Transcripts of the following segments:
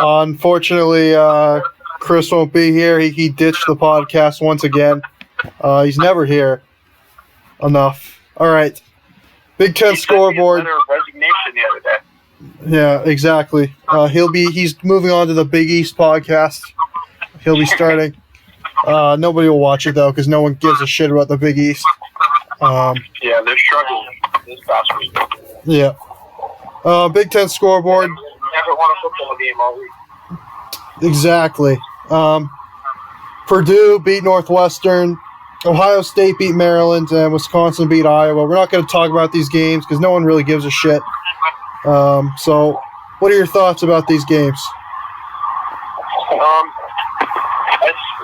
Unfortunately, Chris won't be here. He ditched the podcast once again. He's never here enough. All right. Big Ten scoreboard. Letter of resignation the other day. Yeah, exactly. He's moving on to the Big East podcast. He'll be starting. Nobody will watch it though, because no one gives a shit about the Big East. Yeah, they're struggling this past week. Yeah. Big Ten scoreboard. Never won a football game all week. Exactly. Purdue beat Northwestern. Ohio State beat Maryland, and Wisconsin beat Iowa. We're not going to talk about these games because no one really gives a shit. So, what are your thoughts about these games?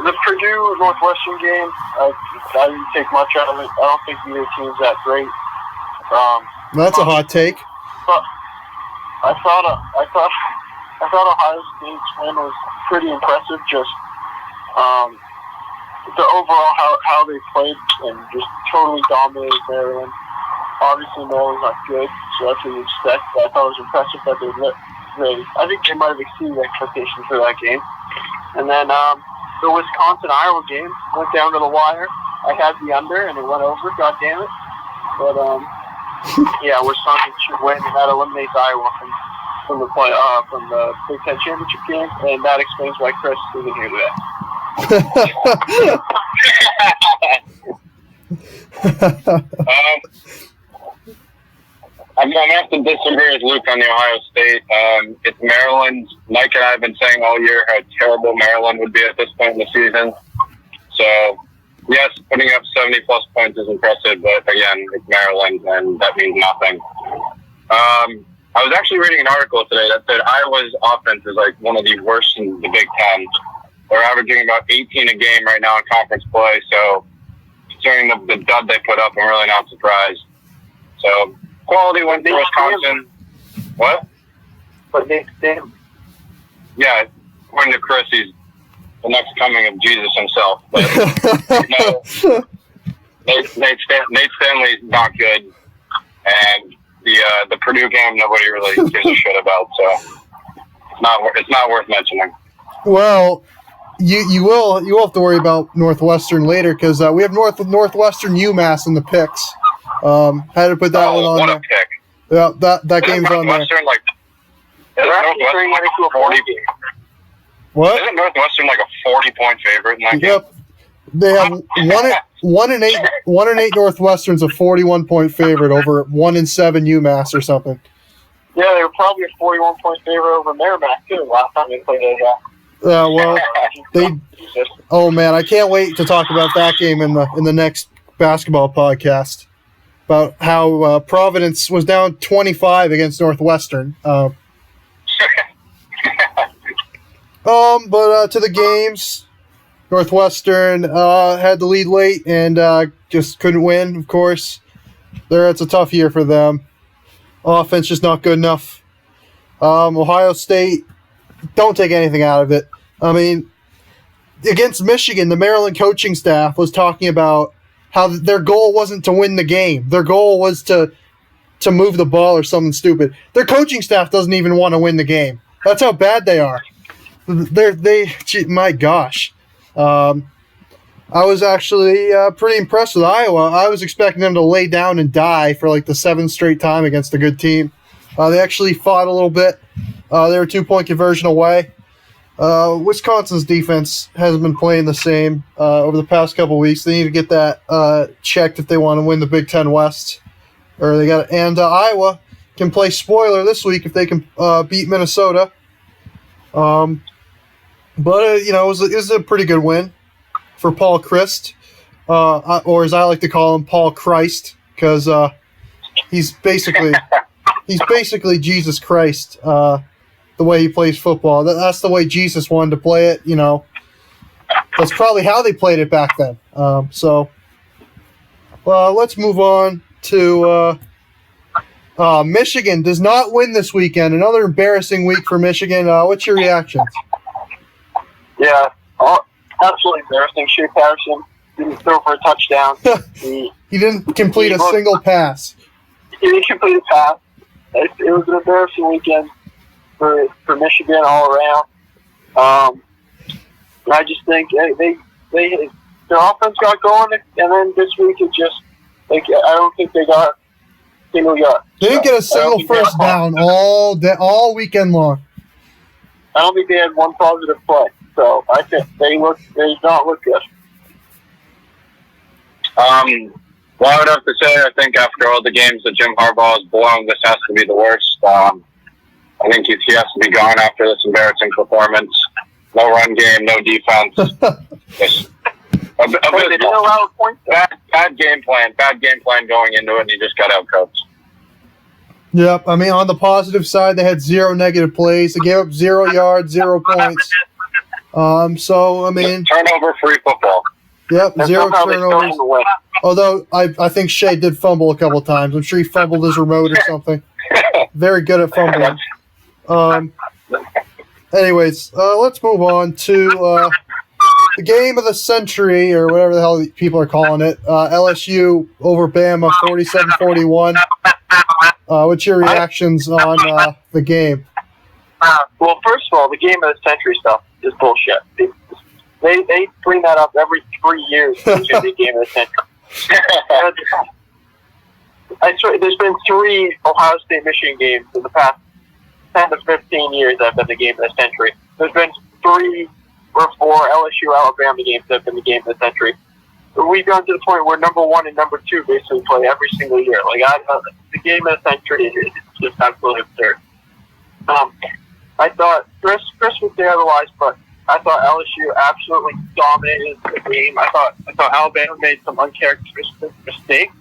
The Purdue-Northwestern game, I didn't take much out of it. I don't think either team's that great. That's a hot take. But I thought Ohio State's win was pretty impressive. Just the overall how they played and just totally dominated Maryland. Obviously, Maryland's not good, so that's what you expect. But I thought it was impressive that I think they might have exceeded expectations for that game. And then the Wisconsin-Iowa game went down to the wire. I had the under, and it went over. God damn it! But yeah, Wisconsin should win, and that eliminates Iowa from the Big Ten championship game, and that explains why Chris isn't here today. I'm going to have to disagree with Luke on the Ohio State. It's Maryland. Mike and I have been saying all year how terrible Maryland would be at this point in the season. So, yes, putting up 70-plus points is impressive, but again, it's Maryland, and that means nothing. I was actually reading an article today that said Iowa's offense is like one of the worst in the Big Ten. They're averaging about 18 a game right now in conference play, so considering the dud they put up, I'm really not surprised. So, quality win for Wisconsin. What? But Nick Stam. Yeah, according to Chris, he's the next coming of Jesus himself. But no, Nate Stanley's not good, and the Purdue game nobody really gives a shit about. So it's not worth mentioning. Well, you will have to worry about Northwestern later because we have Northwestern UMass in the picks. Had to put that one on what there. A pick. Yeah, that game's on there. Northwestern like Northwestern like a 40. What? Isn't Northwestern like a 40-point favorite in that game? Yep. They have 1-8 Northwestern's a 41-point favorite over 1-7 UMass or something. Yeah, they were probably a 41-point favorite over Merrimack too last time they played those out. Well, oh man, I can't wait to talk about that game in the next basketball podcast. About how Providence was down 25 against Northwestern. But to the games, Northwestern had the lead late and just couldn't win. Of course, it's a tough year for them. Offense just not good enough. Ohio State, don't take anything out of it. I mean, against Michigan, the Maryland coaching staff was talking about how their goal wasn't to win the game. Their goal was to move the ball or something stupid. Their coaching staff doesn't even want to win the game. That's how bad they are. My gosh. I was actually pretty impressed with Iowa. I was expecting them to lay down and die for like the 7th straight time against a good team. They actually fought a little bit. They were a 2-point conversion away. Wisconsin's defense hasn't been playing the same over the past couple weeks. They need to get that checked if they want to win the Big Ten West. And Iowa can play spoiler this week if they can beat Minnesota. But it was a pretty good win for Paul Christ, or as I like to call him, Paul Christ, because he's basically Jesus Christ. The way he plays football. That's the way Jesus wanted to play it, That's probably how they played it back then. Let's move on to Michigan does not win this weekend. Another embarrassing week for Michigan. What's your reaction? Yeah, absolutely embarrassing. Shea Patterson didn't throw for a touchdown. He didn't complete a single pass. He didn't complete a pass. It was an embarrassing weekend. for Michigan all around. I just think they their offense got going, and then this week it just I don't think they got single yard. They didn't get a single first down all weekend long. I don't think they had one positive play, so I think they did not look good. Well, I would have to say, I think after all the games that Jim Harbaugh has blown, this has to be the worst. I think he has to be gone after this embarrassing performance. No run game, no defense. They didn't allow points. Bad game plan going into it, and he just got outcoached. Yep, I mean, on the positive side, they had 0 negative plays. They gave up 0 yards, 0 points. So, I mean... Turnover-free football. Yep, 0 turnovers. Although, I think Shea did fumble a couple of times. I'm sure he fumbled his remote or something. Very good at fumbling. Anyways, let's move on to the game of the century, or whatever the hell people are calling it. LSU over Bama, 47-41. What's your reactions on the game? Well, first of all, the game of the century stuff is bullshit. They bring that up every 3 years. The game of the century. I swear, there's been 3 Ohio State Michigan games in the past 10 to 15 years that have been the game of the century. There's been 3 or 4 LSU Alabama games that have been the game of the century. We've gone to the point where number 1 and number 2 basically play every single year. The game of the century is just absolutely absurd. I thought Chris would say otherwise, but I thought LSU absolutely dominated the game. I thought Alabama made some uncharacteristic mistakes,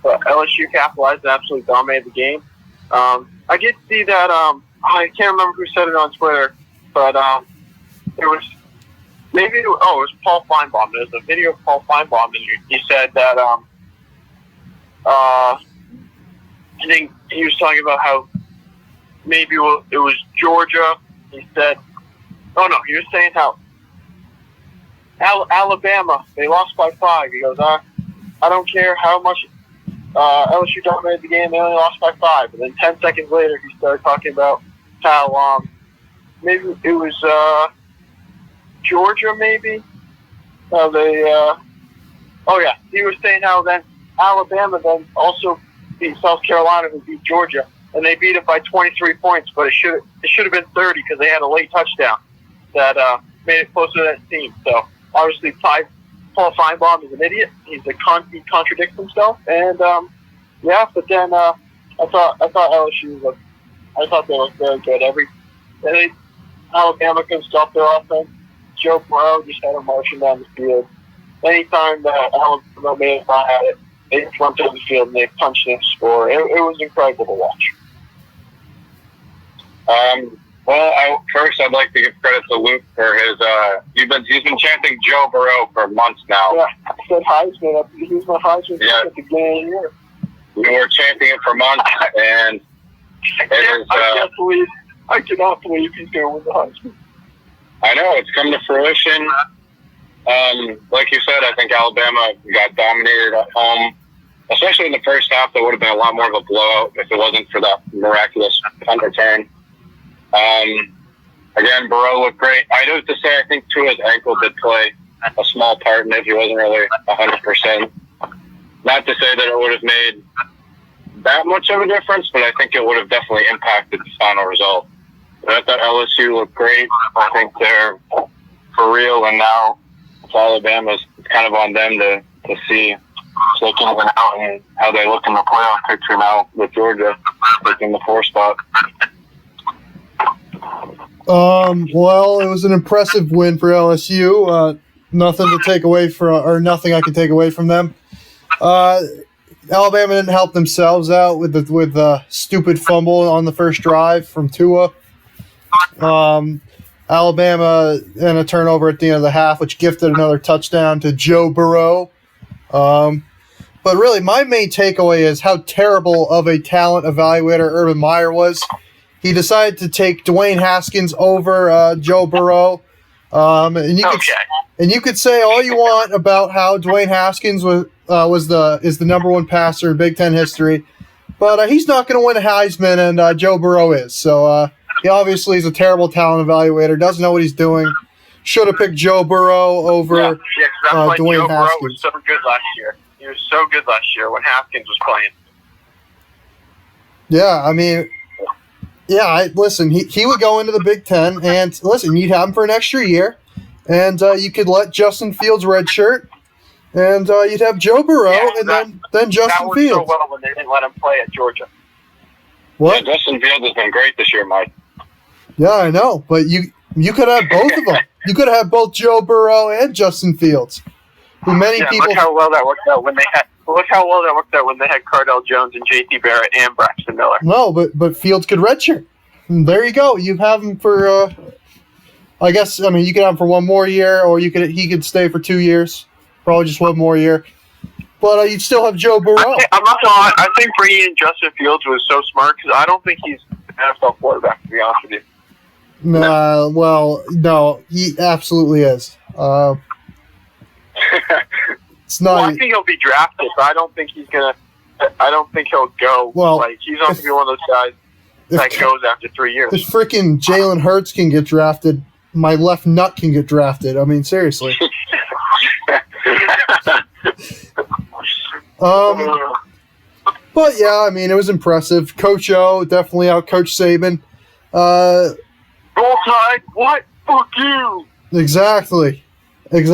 but LSU capitalized and absolutely dominated the game. I did see that. I can't remember who said it on Twitter, but it was maybe it was Paul Feinbaum. There's a video of Paul Feinbaum, and he said that I think he was talking about how maybe it was Georgia. He said, he was saying how Alabama, they lost by 5. He goes, I don't care how much LSU dominated the game, they only lost by 5. And then 10 seconds later, he started talking about how maybe it was Georgia, maybe. He was saying how then Alabama then also beat South Carolina, who beat Georgia, and they beat it by 23 points, but it should have been 30 because they had a late touchdown that made it closer to that team. So obviously, Paul Feinbaum is an idiot. He contradicts himself, and But then I thought LSU I thought they looked very good. Alabama couldn't stop their offense. Joe Burrow just had them marching down the field. Anytime that Alabama may have not had it, they just went down the field and they punched and scored. It was incredible to watch. First I'd like to give credit to Luke for his. He's been chanting Joe Burrow for months now. Yeah, I said Heisman. He was my Heisman at the beginning of the year. We were chanting it for months, and I cannot believe he's going to win the Heisman. I know, it's come to fruition. Like you said, I think Alabama got dominated at home, especially in the first half. That would have been a lot more of a blowout if it wasn't for that miraculous punt return. Again, Burrow looked great. I do have to say, I think Tua's ankle did play a small part in it. He wasn't really 100%. Not to say that it would have made that much of a difference, but I think it would have definitely impacted the final result. But I thought LSU looked great. I think they're for real, and now it's Alabama's kind of on them to see so they can win out and how they look in the playoff picture now with Georgia taking the 4 spot. Well, it was an impressive win for LSU. Nothing to take away nothing I can take away from them. Alabama didn't help themselves out with the stupid fumble on the first drive from Tua. Alabama and a turnover at the end of the half, which gifted another touchdown to Joe Burrow. But really, my main takeaway is how terrible of a talent evaluator Urban Meyer was. He decided to take Dwayne Haskins over Joe Burrow. And you could say all you want about how Dwayne Haskins is the number 1 passer in Big Ten history, but he's not going to win a Heisman, and Joe Burrow is. So He obviously is a terrible talent evaluator. Doesn't know what he's doing. Should have picked Joe Burrow over Yeah, 'cause that's why Dwayne Joe Burrow was Haskins. so good last year. He was so good last year when Haskins was playing. Yeah, I mean, listen, he would go into the Big Ten, and listen, you'd have him for an extra year, and you could let Justin Fields redshirt, and you'd have Joe Burrow, and then That Justin worked Fields. so well when they didn't let him play at Georgia. What? Yeah, Justin Fields has been great this year, Mike. Yeah, I know, but you could have both of them. You could have both Joe Burrow and Justin Fields, who many people. Look how well that worked out when they had. Look how well that worked out when they had Cardell Jones and J.T. Barrett and Braxton Miller. No, but Fields could redshirt. And there you go. You have him for. I guess you could have him for one more year, or he could stay for 2 years. Probably just one more year. But you'd still have Joe Burrow. I'm not gonna lie. I think bringing in Justin Fields was so smart because I don't think he's an NFL quarterback, to be honest with you. Well, no, he absolutely is. It's not. Well, I think he'll be drafted, but I don't think he's gonna. I don't think he'll go. Well, he's not gonna be one of those guys that goes after 3 years. If freaking Jalen Hurts can get drafted, my left nut can get drafted. I mean, seriously. But yeah, I mean, it was impressive. Coach O definitely outcoached Saban. Roll Tide, what? Fuck you! Exactly. But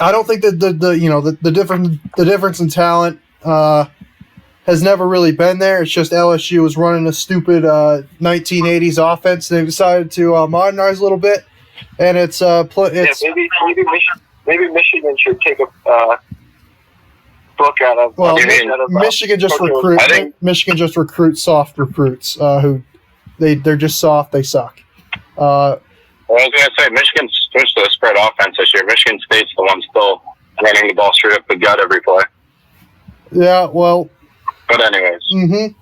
I don't think that the difference in talent has never really been there. It's just LSU was running a stupid 1980s offense. They decided to modernize a little bit, and it's maybe Michigan should take a book out of. Well, Michigan just recruits soft recruits who they're just soft. They suck. I was going to say, Michigan switched to a spread offense this year. Michigan State's the one still running the ball straight up the gut every play. Yeah, well. But anyways. Mm-hmm.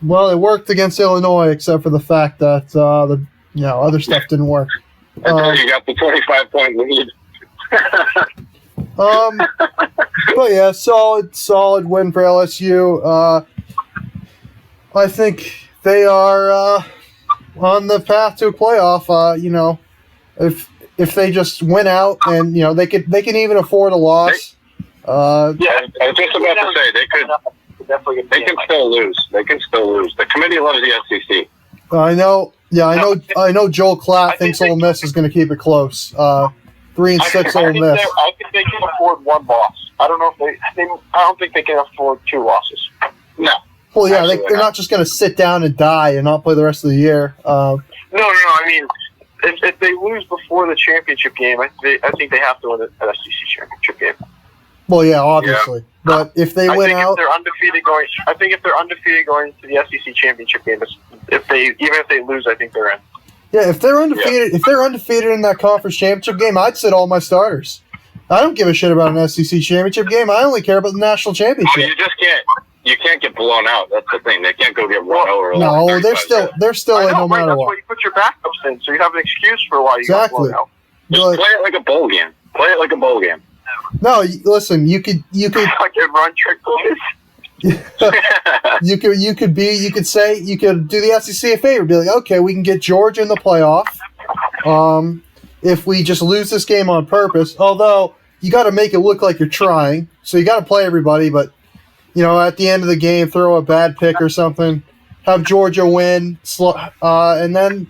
Well, it worked against Illinois, except for the fact that other stuff didn't work. You got the 25-point lead. But yeah, solid win for LSU. I think they are on the path to a playoff. If they just win out, and they can even afford a loss. I was just about to say they could. They can still lose. The committee loves the SEC. I know. Yeah, I know. Joel Klatt thinks Ole Miss is going to keep it close. 3-6 Ole Miss. I think they can afford one loss. I don't know if I don't think they can afford 2 losses. No. Well, yeah, they're not just going to sit down and die and not play the rest of the year. No. I mean, if they lose before the championship game, I think they have to win the SEC championship game. Well, yeah, obviously. Yeah. But if they win out, if they're undefeated going to the SEC championship game, even if they lose, I think they're in. Yeah, if they're undefeated, in that conference championship game, I'd sit all my starters. I don't give a shit about an SEC championship game. I only care about the national championship. Well, you can't get blown out. That's the thing. They can't go get run over. No, they're still in no matter that's what. why you put your backups in, so you have an excuse for why you got blown out. Just play it like a bowl game. No, listen. You could fucking run trick plays. you could do the SEC a favor. Be like, okay, we can get Georgia in the playoff. If we just lose this game on purpose, although you got to make it look like you're trying, so you got to play everybody. But at the end of the game, throw a bad pick or something, have Georgia win, and then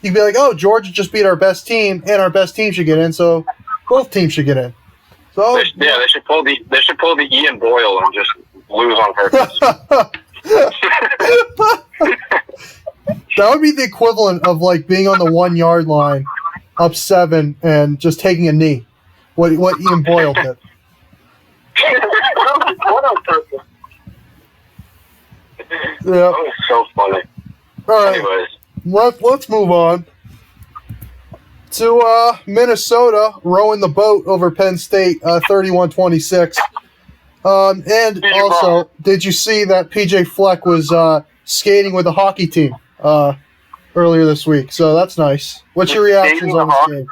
you'd be like, oh, Georgia just beat our best team, and our best team should get in. So both teams should get in. So they should pull the Ian Boyle and just lose on purpose. That would be the equivalent of being on the 1 yard line, up 7, and just taking a knee. What Ian Boyle did. Yeah. That was so funny. All right. Anyways, let's move on to Minnesota rowing the boat over Penn State, 31-26. And also, did you see that PJ Fleck was skating with the hockey team earlier this week? So that's nice. What's your reactions on this game?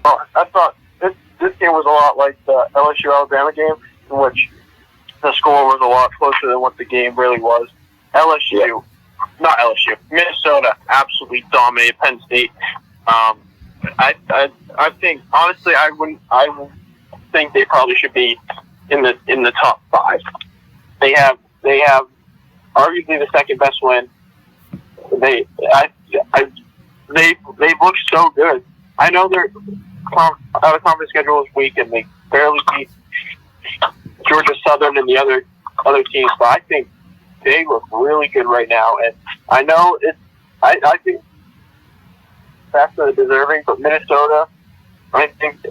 I thought this game was a lot like the LSU Alabama game, in which the score was a lot closer than what the game really was. Not LSU, Minnesota absolutely dominated Penn State. I think honestly, I would think they probably should be in the top 5. They have arguably the second best win. They look so good. I know their out of conference schedule is weak and they barely beat Georgia Southern and the other teams, but I think they look really good right now. And I know I think that's deserving, but Minnesota, I think,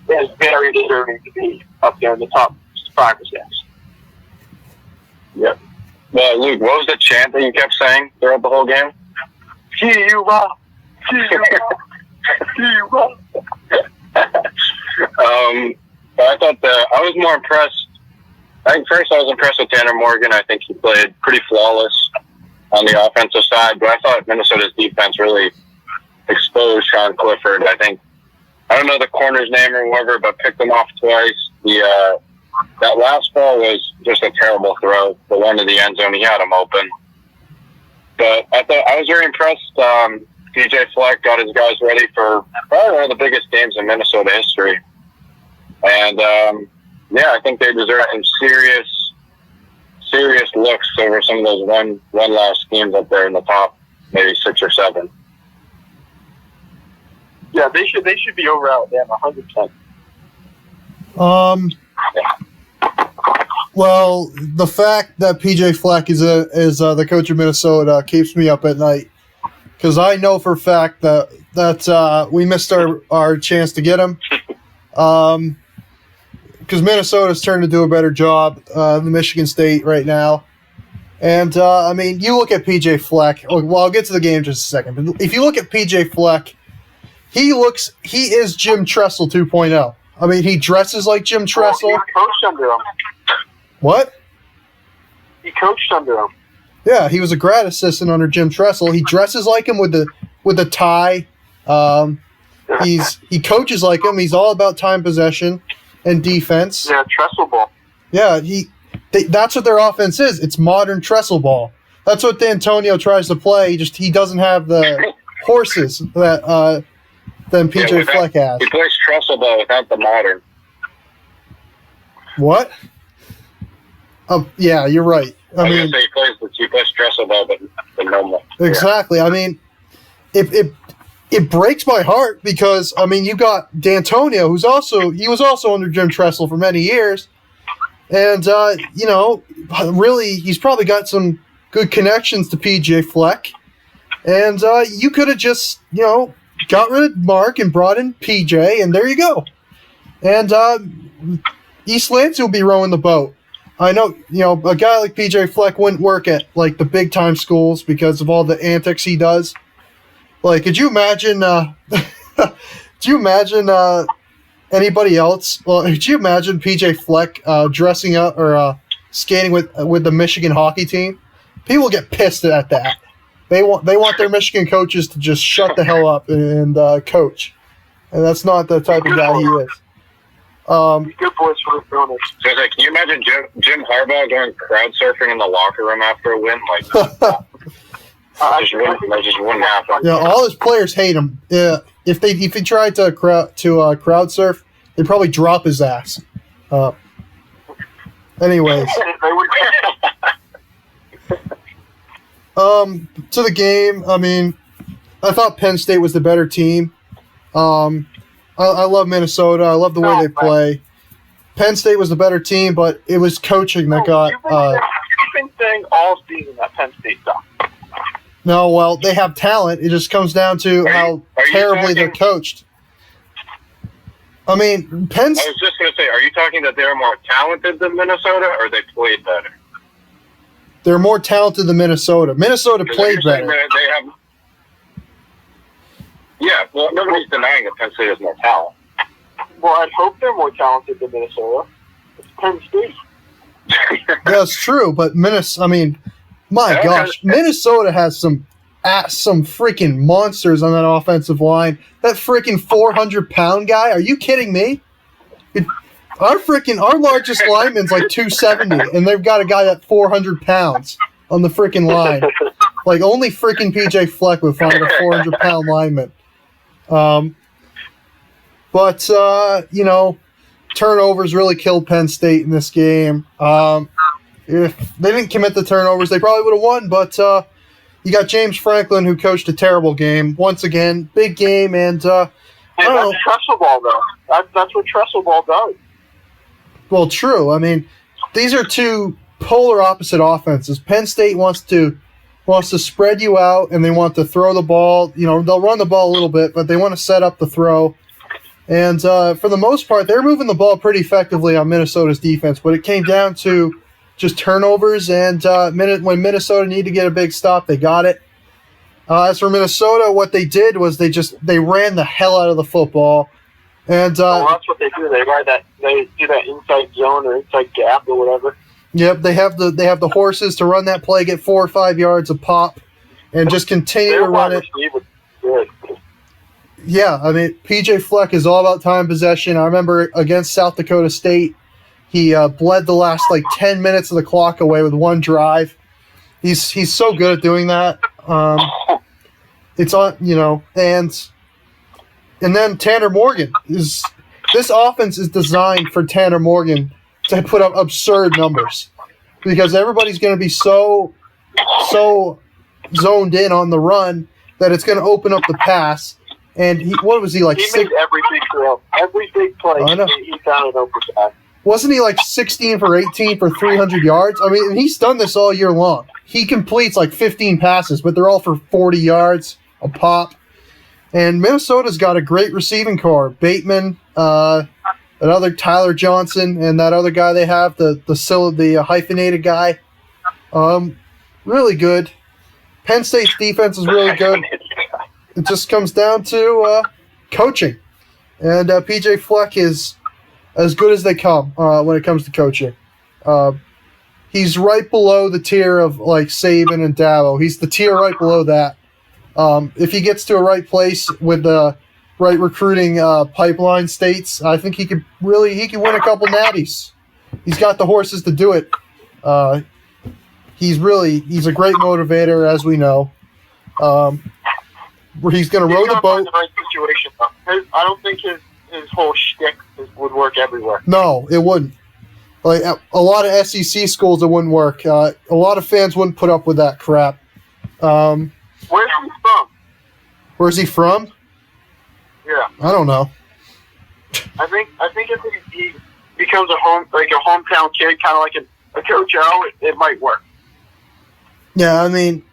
is very deserving to be up there in the top 5 or 6. Yep. Well, Luke, what was the chant that you kept saying throughout the whole game? But I thought I was more impressed. I think first I was impressed with Tanner Morgan. I think he played pretty flawless on the offensive side, but I thought Minnesota's defense really exposed Sean Clifford. I don't know the corner's name or whatever, but picked him off twice. That last ball was just a terrible throw. The one to the end zone, he had him open. But I was very impressed. PJ Fleck got his guys ready for probably one of the biggest games in Minnesota history. And, I think they deserve some serious looks over some of those one last games up there in the top, maybe 6 or 7. Yeah, they should be over Alabama 100%. Well, the fact that PJ Fleck is the coach of Minnesota keeps me up at night, because I know for a fact that we missed our chance to get him. Because Minnesota's trying to do a better job than Michigan State right now. And, you look at PJ Fleck. Well, I'll get to the game in just a second. But if you look at PJ Fleck, he is Jim Tressel 2.0. He dresses like Jim Tressel. He coached under him. What? He coached under him. Yeah, he was a grad assistant under Jim Tressel. He dresses like him with the tie. He coaches like him. He's all about time possession and defense. Yeah, Tressel ball. Yeah, that's what their offense is. It's modern Tressel ball. That's what D'Antonio tries to play. He doesn't have the horses that than PJ Fleck has. He plays Tressel ball without the modern. What? Oh, yeah, you're right. He plays Tressel ball, but no more. Exactly. Yeah. It breaks my heart because you got D'Antonio, who was also under Jim Tressel for many years, and really he's probably got some good connections to PJ Fleck, and you could have just got rid of Mark and brought in PJ, and there you go. And East Lansing will be rowing the boat. I know, a guy like PJ Fleck wouldn't work at the big time schools because of all the antics he does. Could you imagine? Anybody else? Well, could you imagine PJ Fleck dressing up or skating with the Michigan hockey team? People get pissed at that. They want their Michigan coaches to just shut the hell up and coach, and that's not the type of guy he is. Good boys for the bonus. So can you imagine Jim Harbaugh going crowd surfing in the locker room after a win? That just wouldn't happen. Yeah, all his players hate him. Yeah, if he tried to crowd surf, they'd probably drop his ass. Anyways, to the game. I thought Penn State was the better team. I love Minnesota. I love the way they play. Penn State was the better team, but it was coaching that got. You've been saying all season that Penn State sucks. No, well, they have talent. It just comes down to how terribly they're coached. I was just going to say, are you talking that they're more talented than Minnesota, or they played better? They're more talented than Minnesota. Minnesota played better. They have. Yeah, well, nobody's denying that Penn State has more talent. Well, I'd hope they're more talented than Minnesota. It's Penn State. That's true, but my gosh, Minnesota has some freaking monsters on that offensive line. That freaking 400-pound guy. Are you kidding me? Our largest lineman's like 270, and they've got a guy that's 400 pounds on the freaking line. Like, only freaking PJ Fleck would find a 400-pound lineman. But turnovers really killed Penn State in this game. If they didn't commit the turnovers, they probably would have won, but you got James Franklin, who coached a terrible game. Once again, big game, and I don't know. That's Trestle ball, though. That's what Trestle ball does. Well, true. I mean, these are two polar opposite offenses. Penn State wants to spread you out, and they want to throw the ball. They'll run the ball a little bit, but they want to set up the throw. And for the most part, they're moving the ball pretty effectively on Minnesota's defense, but it came down to just turnovers, and when Minnesota needed to get a big stop, they got it. As for Minnesota, what they did was they ran the hell out of the football. And that's what they do. They do that inside zone or inside gap or whatever. Yep, they have the horses to run that play, get 4 or 5 yards of pop, and just continue to run it. Good. Yeah, I mean, PJ Fleck is all about time possession. I remember against South Dakota State, he bled the last 10 minutes of the clock away with one drive. He's so good at doing that. It's on, and then Tanner Morgan this offense is designed for Tanner Morgan to put up absurd numbers because everybody's going to be so zoned in on the run that it's going to open up the pass. And what was he like? He made every big throw, every big play. He found an open pass. Wasn't he 16 for 18 for 300 yards? I mean, he's done this all year long. He completes 15 passes, but they're all for 40 yards a pop. And Minnesota's got a great receiving core. Bateman, another Tyler Johnson, and that other guy they have, the hyphenated guy. Really good. Penn State's defense is really good. It just comes down to coaching. And PJ Fleck is as good as they come when it comes to coaching. He's right below the tier of Saban and Dabo. He's the tier right below that. If he gets to a right place with the right recruiting pipeline states, I think he could win a couple natties. He's got the horses to do it. He's a great motivator, as we know. Where he's going to row the boat. The right situation, though. I don't think his whole shtick would work everywhere. No, it wouldn't. A lot of SEC schools, it wouldn't work. A lot of fans wouldn't put up with that crap. Where's he from? Where's he from? Yeah, I don't know. I think if he becomes a hometown kid, kind of like a Coach O, it might work. Yeah, I mean,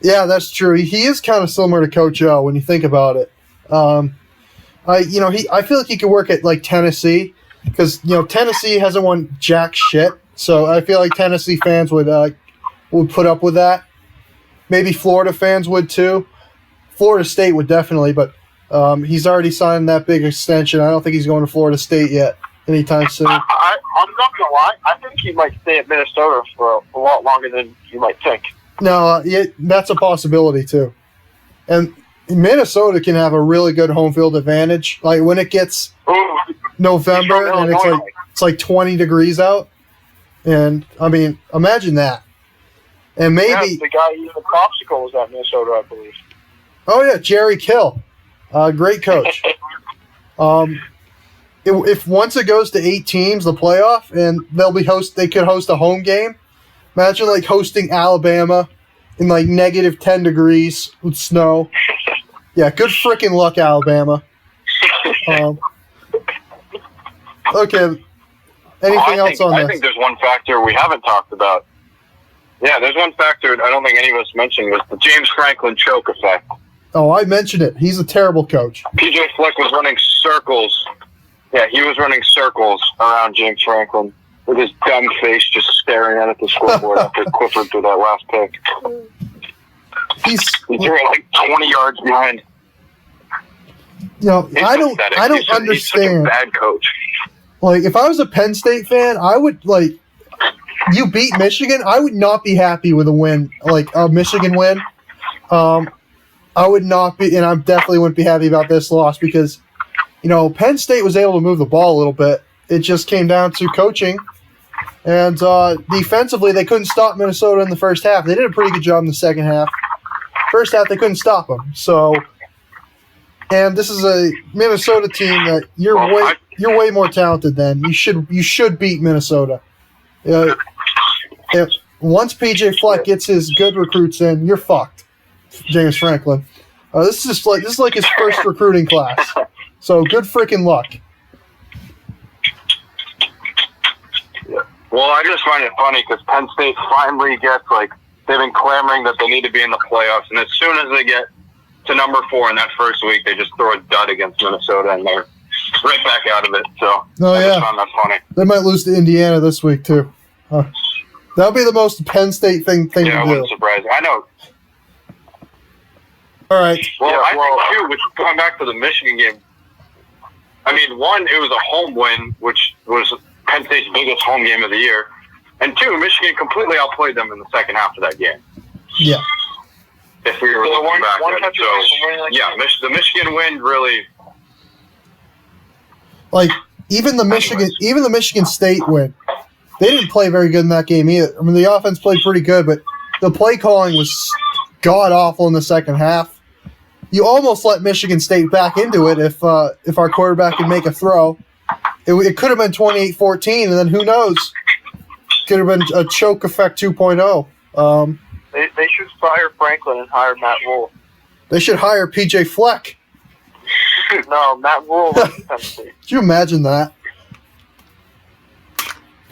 yeah, that's true. He is kind of similar to Coach O when you think about it. I feel like he could work at Tennessee because Tennessee hasn't won jack shit, so I feel like Tennessee fans would put up with that. Maybe Florida fans would too. Florida State would definitely, but he's already signed that big extension. I don't think he's going to Florida State yet anytime soon. I'm not gonna lie. I think he might stay at Minnesota for a lot longer than you might think. No, that's a possibility too. And Minnesota can have a really good home field advantage. When it gets November and it's 20 degrees out, and I mean, imagine that. And maybe the guy eating the popsicle was at Minnesota, I believe. Oh yeah, Jerry Kill, great coach. If once it goes to 8 teams, the playoff, and they could host a home game. Imagine hosting Alabama in negative 10 degrees with snow. Yeah, good freaking luck, Alabama. Okay. Anything else on this? I think there's one factor we haven't talked about. Yeah, there's one factor I don't think any of us mentioned was the James Franklin choke effect. Oh, I mentioned it. He's a terrible coach. PJ Fleck was running circles. Yeah, he was running circles around James Franklin with his dumb face just staring at the scoreboard after Clifford threw that last pick. He's threw 20 yards behind. I don't understand. He's such a bad coach. If I was a Penn State fan, I would you beat Michigan. I would not be happy with a win, a Michigan win. I would not be, and I definitely wouldn't be happy about this loss because, Penn State was able to move the ball a little bit, it just came down to coaching. And defensively, they couldn't stop Minnesota in the first half. They did a pretty good job in the second half. First half, they couldn't stop them. So, and this is a Minnesota team that you're way more talented than. You should beat Minnesota. Once PJ Fleck gets his good recruits in, you're fucked, James Franklin. This is like his first recruiting class. So good freaking luck. Well, I just find it funny because Penn State finally gets, like, they've been clamoring that they need to be in the playoffs, and as soon as they get to number 4 in that first week, they just throw a dud against Minnesota, and they're right back out of it. So I just found that funny. They might lose to Indiana this week, too. That would be the most Penn State thing to do. Yeah, it wouldn't surprise me. I know. All right. Well, I think, too, which going back to the Michigan game, I mean, one, it was a home win, which was Penn State's biggest home game of the year. And 2, Michigan completely outplayed them in the second half of that game. Yeah. If we were looking back at it. So, the Michigan win really... Like, even the Michigan State win, they didn't play very good in that game either. I mean, the offense played pretty good, but the play calling was god-awful in the second half. You almost let Michigan State back into it if our quarterback could make a throw. It could have been 28-14, and then who knows? Could have been a choke effect 2.0. They should fire Franklin and hire Matt Rule. They should hire PJ Fleck. No, Matt Rule was Penn State. Could you imagine that?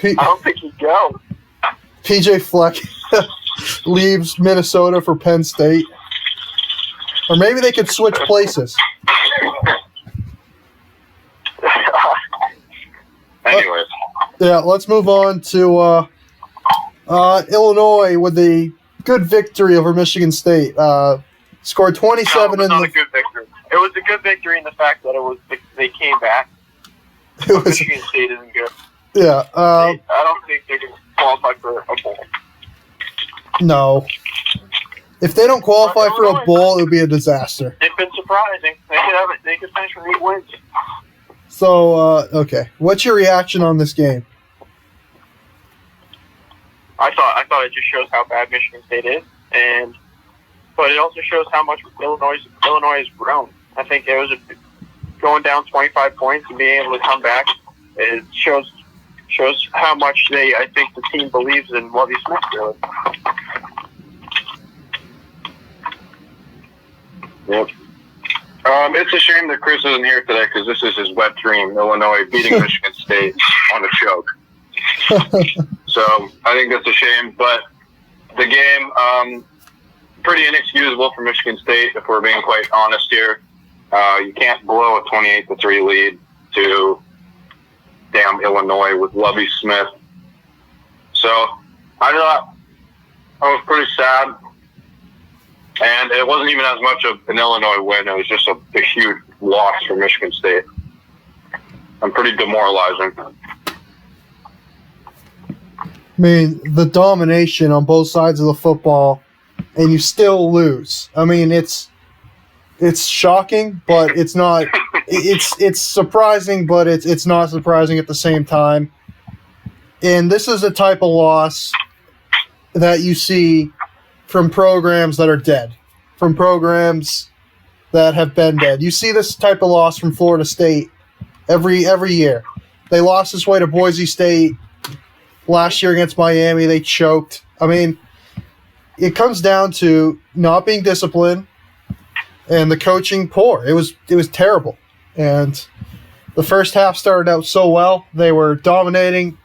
I don't think he'd go. PJ Fleck leaves Minnesota for Penn State. Or maybe they could switch places. Anyways. Yeah, let's move on to Illinois with a good victory over Michigan State. Scored 27 in the... a good victory. It was a good victory in the fact that they came back. Michigan State isn't good. Yeah. I don't think they can qualify for a bowl. No. If they don't qualify for a bowl, it would be a disaster. They've been surprising. They could finish with 8 wins. So, okay. What's your reaction on this game? I thought it just shows how bad Michigan State is, but it also shows how much Illinois has grown. I think it was going down 25 points and being able to come back. It shows how much I think the team believes in Lovie Smith. Really. Yep. It's a shame that Chris isn't here today because this is his wet dream, Illinois beating Michigan State on a choke. So I think that's a shame. But the game, pretty inexcusable for Michigan State, if we're being quite honest here. You can't blow a 28-3 lead to damn Illinois with Lovie Smith. So I thought I was pretty sad. And it wasn't even as much of an Illinois win. It was just a huge loss for Michigan State. I'm pretty demoralizing. I mean, the domination on both sides of the football, and you still lose. I mean, it's shocking, but it's not. It's surprising, but it's not surprising at the same time. And this is a type of loss that you see from programs that are dead, from programs that have been dead. You see this type of loss from Florida State every year. They lost this way to Boise State last year against Miami. They choked. I mean, it comes down to not being disciplined and the coaching poor. It was terrible. And the first half started out so well. They were dominating.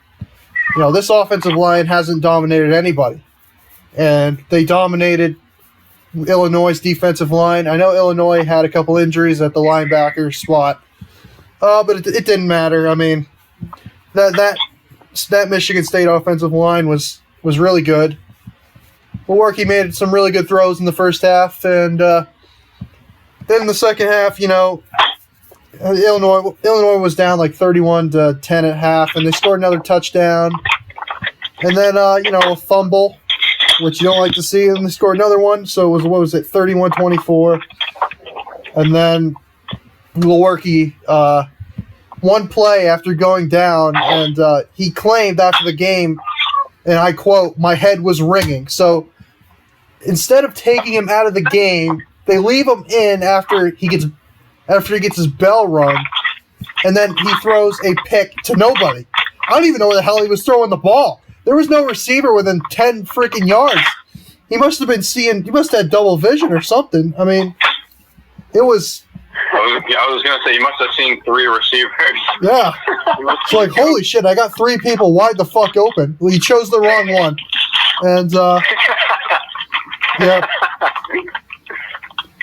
You know, this offensive line hasn't dominated anybody. And they dominated Illinois' defensive line. I know Illinois had a couple injuries at the linebacker spot, but it didn't matter. I mean, that Michigan State offensive line was really good. Lewerke made some really good throws in the first half, and then in the second half, you know, Illinois was down like 31-10 at half, and they scored another touchdown, and then a fumble, which you don't like to see, and they scored another one. So it was 31-24, and then Lewerke one play after going down, and he claimed after the game, and I quote, "My head was ringing." So instead of taking him out of the game, they leave him in after he gets his bell rung, and then he throws a pick to nobody. I don't even know where the hell he was throwing the ball. There was no receiver within 10 freaking yards. He must have had double vision or something. I mean, it was... I was going to say, you must have seen 3 receivers. Yeah. It's like, holy shit, I got 3 people wide the fuck open. Well, you chose the wrong one. And, yeah.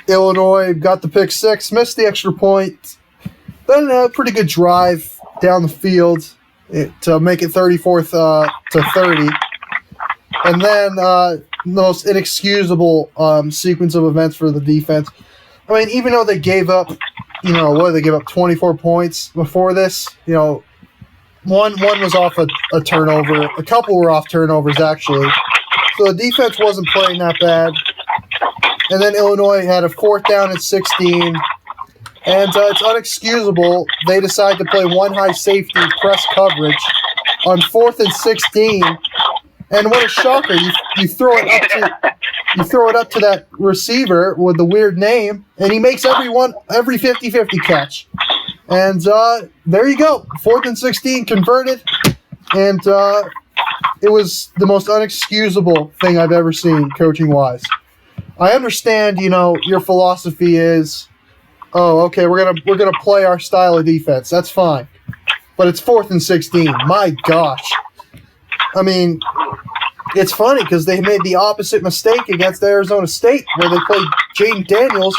Illinois got the pick 6, missed the extra point. Then a pretty good drive down the field to make it 34th to 30. And then the most inexcusable sequence of events for the defense. I mean, even though they gave up, they gave up 24 points before this. One was off a turnover. A couple were off turnovers, actually. So the defense wasn't playing that bad. And then Illinois had a 4th down and 16. And it's unexcusable. They decide to play one high safety press coverage on 4th and 16. And what a shocker! You throw it up to that receiver with the weird name, and he makes every 50-50 catch. And there you go, 4th and 16 converted, and it was the most unexcusable thing I've ever seen coaching wise. I understand, your philosophy is, oh, okay, we're gonna play our style of defense. That's fine, but it's 4th and 16. My gosh. I mean, it's funny because they made the opposite mistake against Arizona State where they played Jaden Daniels.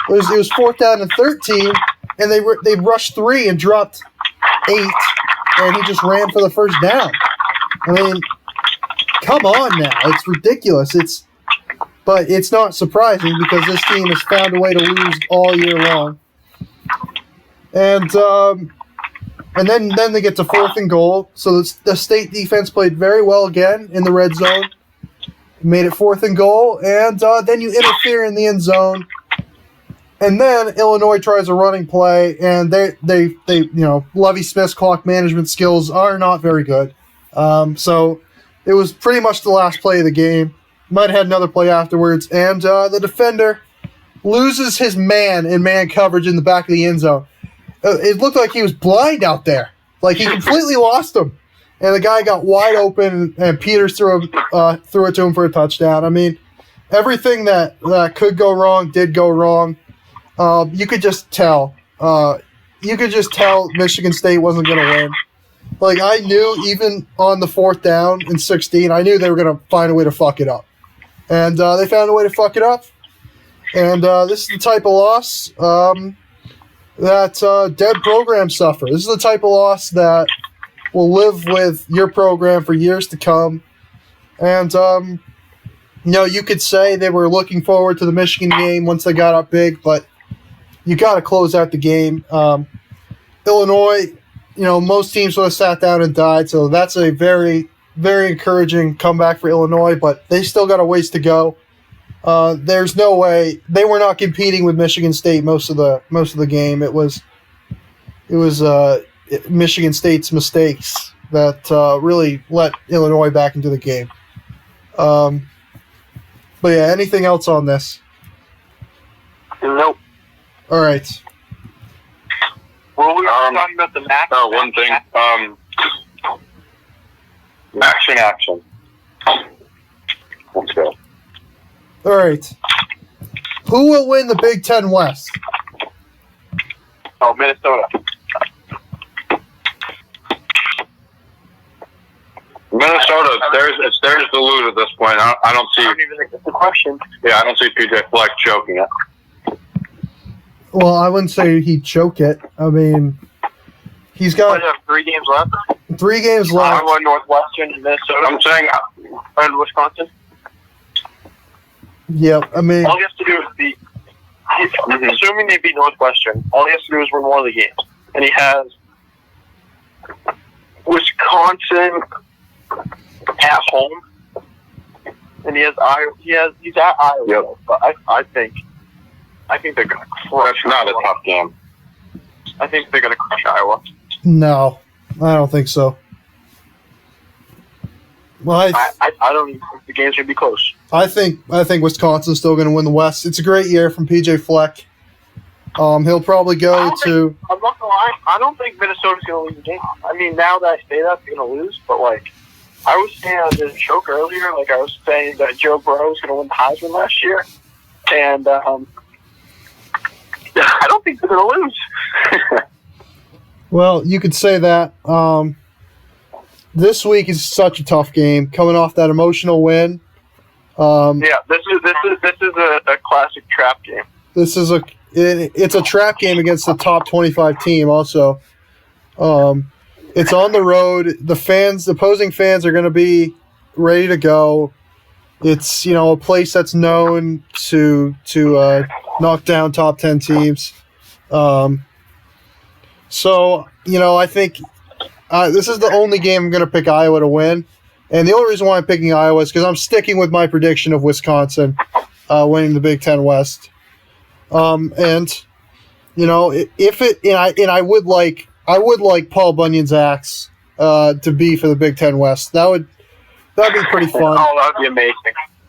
It was 4th down and 13, and they rushed 3 and dropped 8, and he just ran for the first down. I mean, come on now. It's ridiculous. But it's not surprising because this team has found a way to lose all year long. And then they get to 4th and goal. So the state defense played very well again in the red zone. Made it 4th and goal, and then you interfere in the end zone. And then Illinois tries a running play, and they Lovie Smith's clock management skills are not very good. So it was pretty much the last play of the game. Might have had another play afterwards, and the defender loses his man in man coverage in the back of the end zone. It looked like he was blind out there. Like, he completely lost him. And the guy got wide open, and Peters threw it to him for a touchdown. I mean, everything that could go wrong did go wrong. You could just tell. Michigan State wasn't going to win. Like, I knew even on the 4th down and 16, I knew they were going to find a way to fuck it up. And they found a way to fuck it up. And this is the type of loss that dead programs suffer. This is the type of loss that will live with your program for years to come. And, you could say they were looking forward to the Michigan game once they got up big, but you got to close out the game. Illinois, most teams would have sat down and died, so that's a very, very encouraging comeback for Illinois, but they still got a ways to go. There's no way they were not competing with Michigan State most of the game. It was Michigan State's mistakes that really let Illinois back into the game. But yeah, anything else on this? Nope. All right. Well, we were talking about the match. Oh, one thing. Action. Let's go. All right. Who will win the Big Ten West? Oh, Minnesota. Minnesota, it's theirs to lose at this point. I don't see. I don't even think that's a question. Yeah, I don't see PJ Fleck choking it. Well, I wouldn't say he'd choke it. I mean, he's got 3 games left. 3 games left. Iowa, Northwestern, and Minnesota. I'm saying, and Wisconsin. Yeah, I mean, all he has to do is beat. Assuming they beat Northwestern, all he has to do is win one of the games, and he has Wisconsin at home, and he has Iowa. He's at Iowa, yep. But I think they're going to crush. That's not a tough game. I think they're going to crush Iowa. No, I don't think so. Well, I don't even think the game's going to be close. I think Wisconsin's still going to win the West. It's a great year from PJ Fleck. He'll probably go I'm to. not going to lie. I don't think Minnesota's going to lose the game. I mean, now that I say that, they're going to lose. But, like, I was saying on the joke earlier, like I was saying that Joe Burrow was going to win the Heisman last year. And I don't think they're going to lose. Well, you could say that. This week is such a tough game, coming off that emotional win. Yeah, this is a classic trap game. It's a trap game against the top 25 team. Also, it's on the road. The opposing fans are going to be ready to go. It's a place that's known to knock down top 10 teams. So I think this is the only game I'm going to pick Iowa to win. And the only reason why I'm picking Iowa is because I'm sticking with my prediction of Wisconsin winning the Big Ten West. I would like Paul Bunyan's axe to be for the Big Ten West. That'd be pretty fun. Oh, that'd be amazing.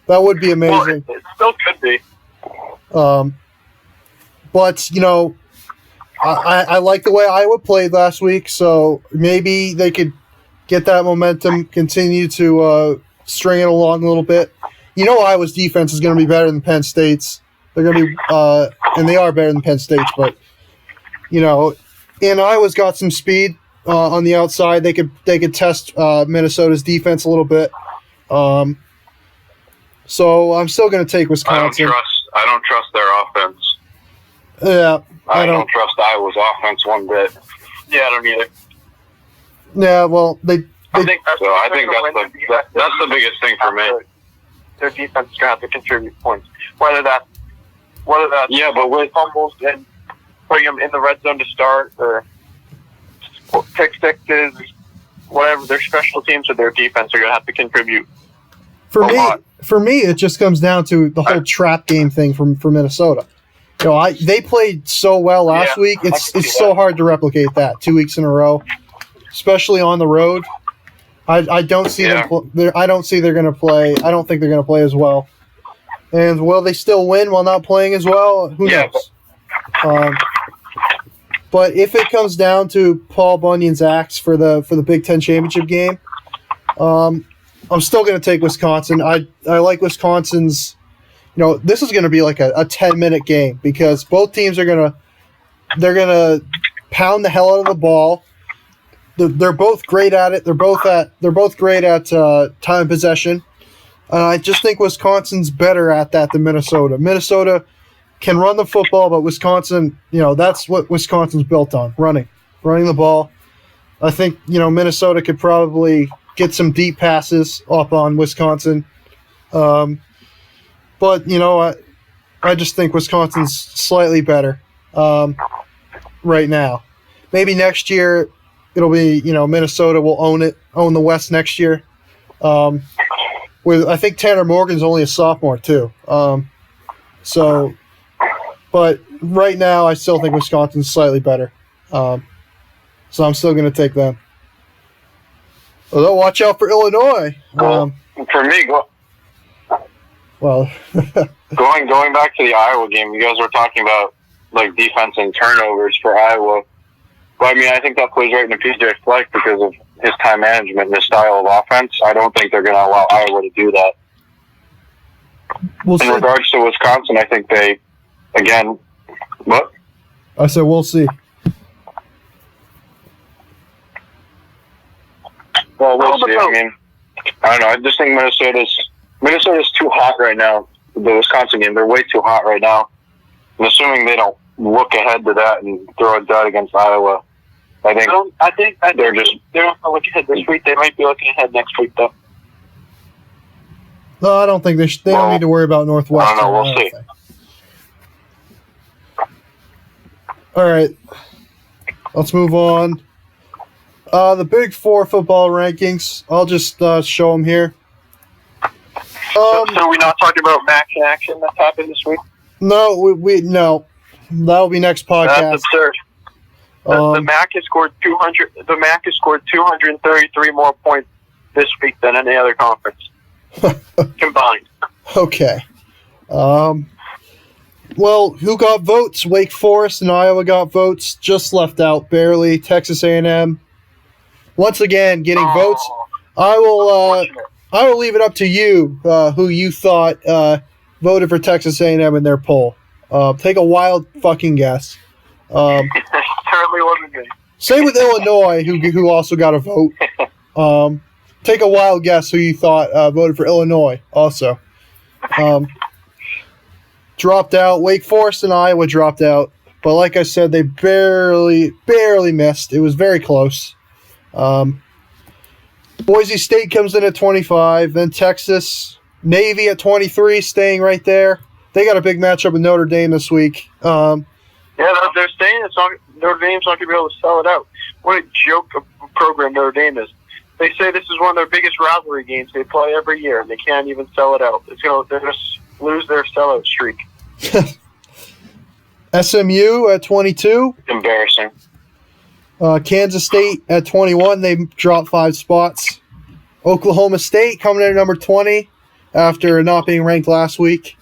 That would be amazing. Well, it still could be. But I like the way Iowa played last week, so maybe they could get that momentum, continue to string it along a little bit. Iowa's defense is going to be better than Penn State's. They're going to be, and they are better than Penn State's, but and Iowa's got some speed on the outside. They could test Minnesota's defense a little bit. So I'm still going to take Wisconsin. I don't trust their offense. Yeah, I don't trust Iowa's offense one bit. Yeah, I don't either. Yeah, well, I think that's the biggest thing for me. Their defense is going to have to contribute points, whether that's but with fumbles and putting them in the red zone to start, or pick sixes, whatever. Their special teams or their defense are going to have to contribute. For me, it just comes down to the whole trap game thing for Minnesota. They played so well last week. It's so hard to replicate that 2 weeks in a row, especially on the road. I don't see them. I don't see they're going to play. I don't think they're going to play as well. And will they still win while not playing as well? Who knows? But if it comes down to Paul Bunyan's axe for the Big Ten championship game, I'm still going to take Wisconsin. I like Wisconsin's. This is going to be like a 10-minute game because both teams are going to pound the hell out of the ball. They're both great at it. They're both great at time possession. I just think Wisconsin's better at that than Minnesota. Minnesota can run the football, but Wisconsin, that's what Wisconsin's built on, running the ball. I think, Minnesota could probably get some deep passes up on Wisconsin. But, I just think Wisconsin's slightly better right now. Maybe next year it'll be, Minnesota will own the West next year. I think Tanner Morgan's only a sophomore too. But right now I still think Wisconsin's slightly better. So I'm still going to take them. Although watch out for Illinois. For me, going back to the Iowa game, you guys were talking about like defense and turnovers for Iowa. But I think that plays right into PJ Fleck because of his time management and his style of offense. I don't think they're going to allow Iowa to do that. In regards to Wisconsin, I think they, again, what? I said we'll see. Well, we'll see. I don't know. I just think Minnesota's too hot right now. The Wisconsin game, they're way too hot right now. I'm assuming they don't look ahead to that and throw a dud against Iowa. I think they're just. They don't look ahead this week. They might be looking ahead next week, though. No, I don't think they don't need to worry about Northwestern. I don't know. We'll see. All right, let's move on. The Big Four football rankings. I'll just show them here. So we're not talking about Max in action that's happened this week? No, no. That'll be next podcast. That's absurd. The MAC has scored 200. The MAC has scored 233 more points this week than any other conference combined. Okay. Well, who got votes? Wake Forest and Iowa got votes. Just left out barely. Texas A&M. Once again, getting votes. I will leave it up to you. Who you thought voted for Texas A&M in their poll? Take a wild fucking guess. It certainly wasn't me. Same with Illinois, who also got a vote. Take a wild guess who you thought voted for Illinois also. Dropped out. Wake Forest and Iowa dropped out. But like I said, they barely missed. It was very close. Boise State comes in at 25. Then Texas. Navy at 23, staying right there. They got a big matchup with Notre Dame this week. Yeah, they're saying Notre Dame's not going to be able to sell it out. What a joke of a program Notre Dame is. They say this is one of their biggest rivalry games they play every year, and they can't even sell it out. They're going to lose their sellout streak. SMU at 22. Embarrassing. Kansas State at 21. They dropped 5 spots. Oklahoma State coming in at number 20 after not being ranked last week.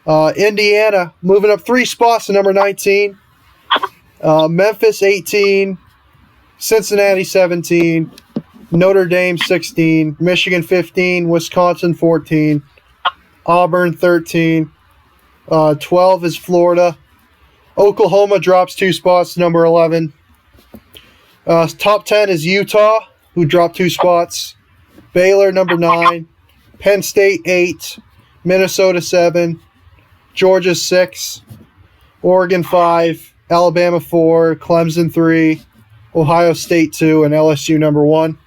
Indiana moving up 3 spots to number 19. Memphis 18. Cincinnati 17. Notre Dame 16. Michigan 15. Wisconsin 14. Auburn 13. 12 is Florida. Oklahoma drops 2 spots to number 11. Top 10 is Utah, who dropped 2 spots. Baylor, number 9. Penn State, 8. Minnesota, 7. Georgia, 6. Oregon, 5. Alabama, 4. Clemson, 3. Ohio State, 2. And LSU, number 1.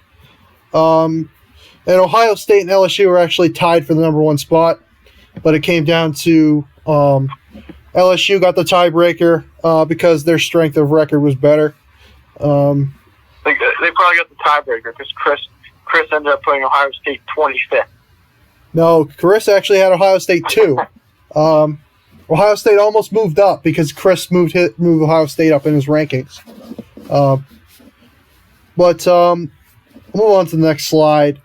And Ohio State and LSU are actually tied for the number 1 spot. But it came down to LSU got the tiebreaker because their strength of record was better. They probably got the tiebreaker because Chris ended up putting Ohio State 25th. No, Chris actually had Ohio State 2. Ohio State almost moved up because Chris moved Ohio State up in his rankings. But move on to the next slide.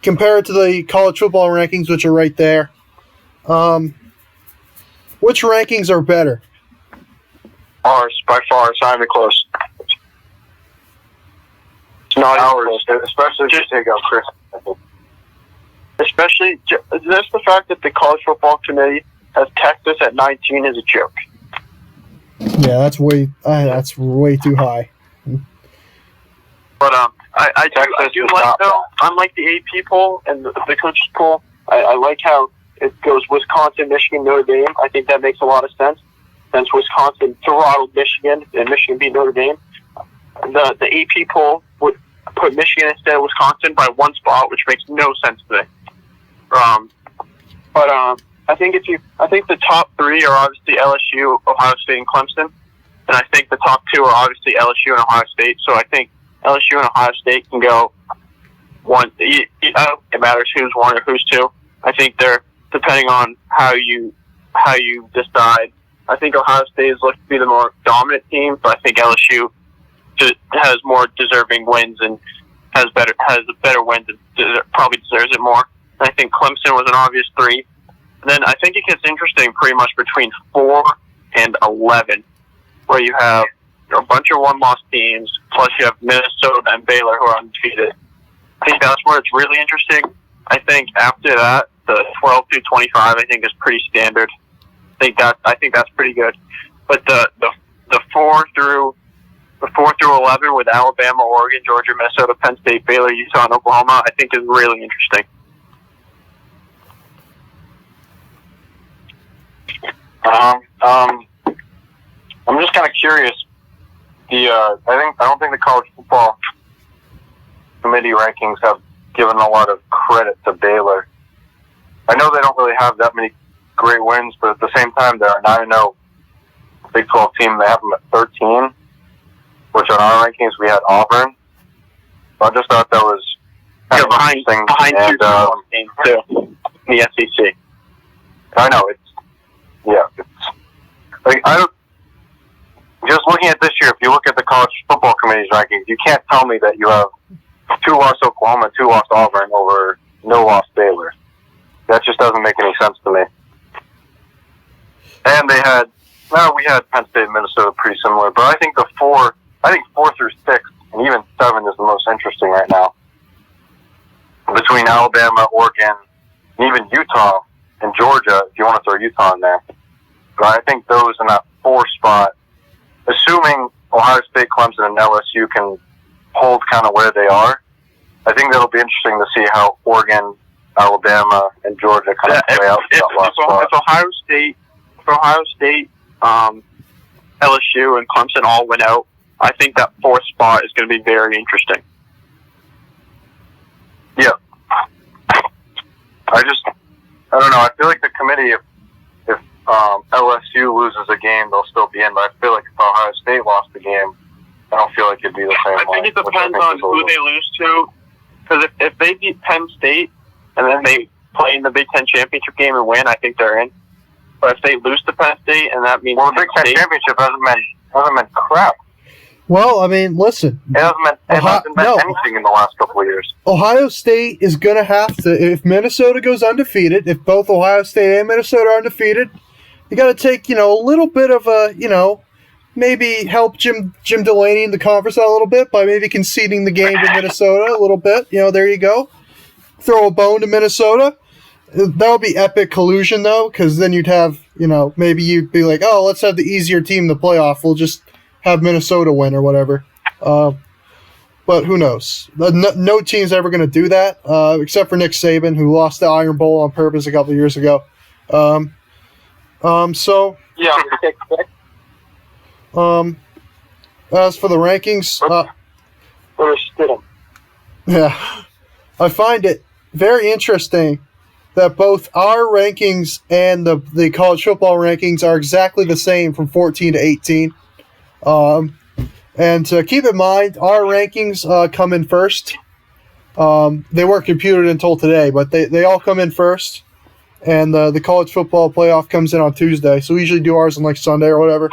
Compare it to the college football rankings, which are right there. Which rankings are better? Ours, by far. It's not even close. It's not ours, especially if you take out Chris. Especially, just the fact that the college football committee has Texas at 19 is a joke. Yeah, that's way too high. But I do like, though, unlike the AP poll and the coaches poll, I like how it goes Wisconsin, Michigan, Notre Dame. I think that makes a lot of sense. Since Wisconsin throttled Michigan and Michigan beat Notre Dame, the AP poll would put Michigan instead of Wisconsin by 1 spot, which makes no sense to me. But I think the top 3 are obviously LSU, Ohio State, and Clemson, and I think the top 2 are obviously LSU and Ohio State. So I think LSU and Ohio State can go 1. It matters who's 1 or who's 2. I think they're depending on how you decide. I think Ohio State is looking to be the more dominant team, but I think LSU has more deserving wins and has better wins and probably deserves it more. And I think Clemson was an obvious 3. And then I think it gets interesting pretty much between 4 and 11, where you have a bunch of 1-loss teams, plus you have Minnesota and Baylor who are undefeated. I think that's where it's really interesting. I think after that, the 12 through 25, I think is pretty standard. I think that's pretty good. But the 4 through 11 with Alabama, Oregon, Georgia, Minnesota, Penn State, Baylor, Utah, and Oklahoma, I think is really interesting. I'm just kind of curious. I don't think the college football committee rankings have given a lot of credit to Baylor. I know they don't really have that many great wins, but at the same time, they're a 9-0 Big 12 team. They have them at 13, which on our rankings we had Auburn. So I just thought that was kind of interesting. Behind 2 teams too in the SEC. I know it's like just looking at this year. If you look at the committee's rankings, you can't tell me that you have 2 lost Oklahoma, 2 lost Auburn over no loss Baylor. That just doesn't make any sense to me. And we had Penn State and Minnesota pretty similar, but I think 4 through 6 and even 7 is the most interesting right now. Between Alabama, Oregon, and even Utah and Georgia, if you want to throw Utah in there. But I think those in that 4 spot, assuming Ohio State, Clemson, and LSU can hold kind of where they are, I think that'll be interesting to see how Oregon, Alabama, and Georgia kind of play out. If Ohio State, LSU, and Clemson all went out, I think that 4th spot is going to be very interesting. Yeah. I don't know. I feel like the committee, if LSU loses a game, they'll still be in. But I feel like if Ohio State lost the game, I don't feel like it'd be the same. I think it depends on who they lose to. Because if they beat Penn State and then they play in the Big Ten championship game and win, I think they're in. But if they lose to Penn State, and that means the Big Ten championship hasn't meant crap. Well, I mean, listen. It hasn't meant anything in the last couple of years. Ohio State is going to have to, if Minnesota goes undefeated, if both Ohio State and Minnesota are undefeated, you got to take, a little bit of a, maybe help Jim Delaney in the conference out a little bit by maybe conceding the game to Minnesota a little bit. There you go. Throw a bone to Minnesota. That would be epic collusion, though, because then you'd have, maybe you'd be like, oh, let's have the easier team in the playoff. We'll just have Minnesota win or whatever. But who knows? No team's ever going to do that, except for Nick Saban, who lost the Iron Bowl on purpose a couple of years ago. So yeah. As for the rankings, yeah, I find it very interesting that both our rankings and the college football rankings are exactly the same from 14 to 18. And keep in mind, our rankings come in first. They weren't computed until today, but they all come in first. And the college football playoff comes in on Tuesday, so we usually do ours on like Sunday or whatever.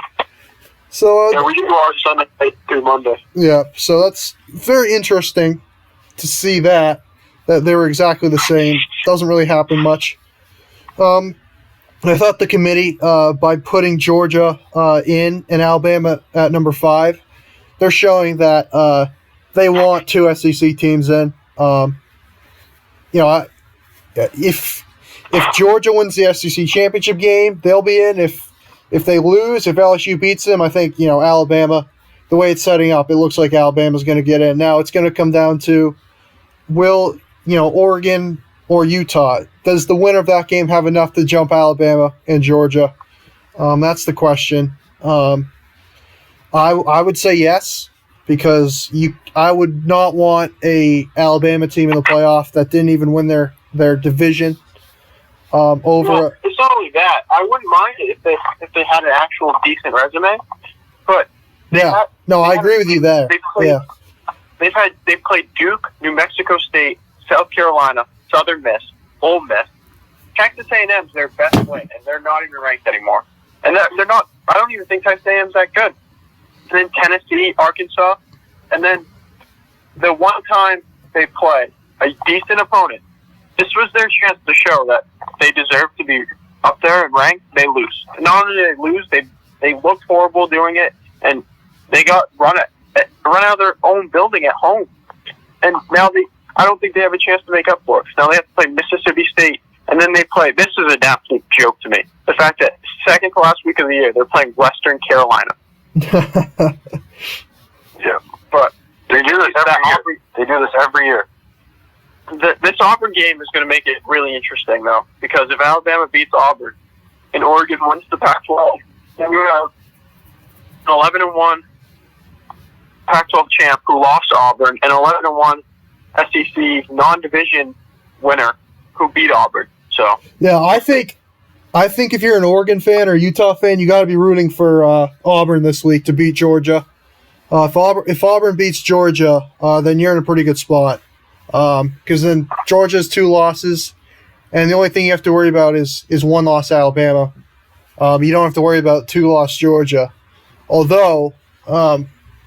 So yeah, we do ours Sunday through Monday. Yeah, so that's very interesting to see that they were exactly the same. Doesn't really happen much. I thought the committee, by putting Georgia in and Alabama at number 5, they're showing that they want 2 SEC teams in. If Georgia wins the SEC championship game, they'll be in. If they lose, if LSU beats them, I think Alabama. The way it's setting up, it looks like Alabama's going to get in. Now it's going to come down to will Oregon or Utah. Does the winner of that game have enough to jump Alabama and Georgia? That's the question. I would say yes, because I would not want a Alabama team in the playoff that didn't even win their division. Over. It's not only that. I wouldn't mind it if they had an actual decent resume, but I agree with you there. They've played Duke, New Mexico State, South Carolina, Southern Miss, Ole Miss, Texas A&M's their best win, and they're not even ranked anymore. And they're not. I don't even think Texas A&M's that good. And then Tennessee, Arkansas, and then the one time they play a decent opponent, this was their chance to show that they deserve to be up there and ranked. They lose. Not only did they lose, they looked horrible doing it, and they got run out of their own building at home. And now I don't think they have a chance to make up for it. Now they have to play Mississippi State, and then they play. This is an absolute joke to me. The fact that second to last week of the year they're playing Western Carolina. Yeah, but they do this every year. This Auburn game is going to make it really interesting, though, because if Alabama beats Auburn and Oregon wins the Pac-12, then we have an 11-1 Pac-12 champ who lost to Auburn, and 11-1 SEC non-division winner who beat Auburn. So yeah, I think if you're an Oregon fan or Utah fan, you got to be rooting for Auburn this week to beat Georgia. If Auburn beats Georgia, then you're in a pretty good spot. Because then Georgia's 2 losses, and the only thing you have to worry about is 1 loss Alabama. You don't have to worry about 2 loss Georgia. Although,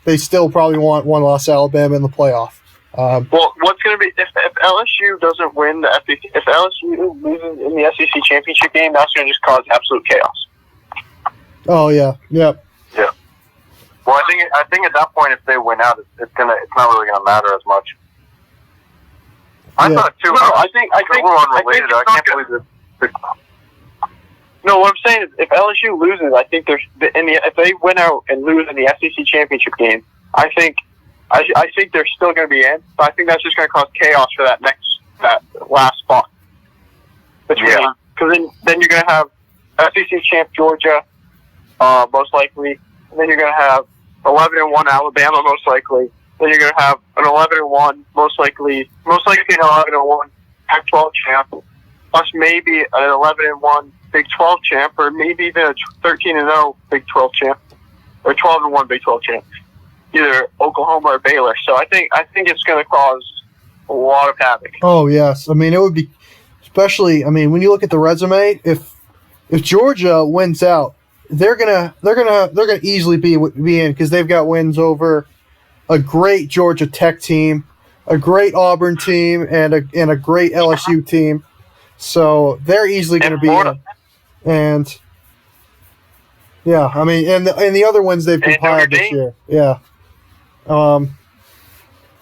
they still probably want one loss Alabama in the playoff. Well, what's going to be if LSU doesn't win the SEC? If LSU loses in the SEC championship game, that's going to just cause absolute chaos. Oh yeah, yep. Yeah. Well, I think at that point, if they win out, it's not really gonna matter as much. I Yeah. thought too. No, I think we're unrelated. I I can't believe that. No, what I'm saying is, if LSU loses, I think if they win out and lose in the SEC championship game, I think they're still going to be in. But I think that's just going to cause chaos for that last spot. Because then you're going to have SEC champ Georgia, most likely. And then you're going to have 11-1 Alabama, most likely. Then you're going to have an 11-1, most likely an 11-1 Pac-12 champ, plus maybe an 11-1 Big 12 champ, or maybe even a 13-0 Big 12 champ, or 12-1 Big 12 champ, either Oklahoma or Baylor. So I think it's going to cause a lot of havoc. Oh yes, I mean it would be, especially. I mean when you look at the resume, if Georgia wins out, they're gonna easily be in because they've got wins over a great Georgia Tech team, a great Auburn team, and a great LSU team. So they're easily going to be in. And yeah, I mean, and the other ones they've compiled this year. Yeah.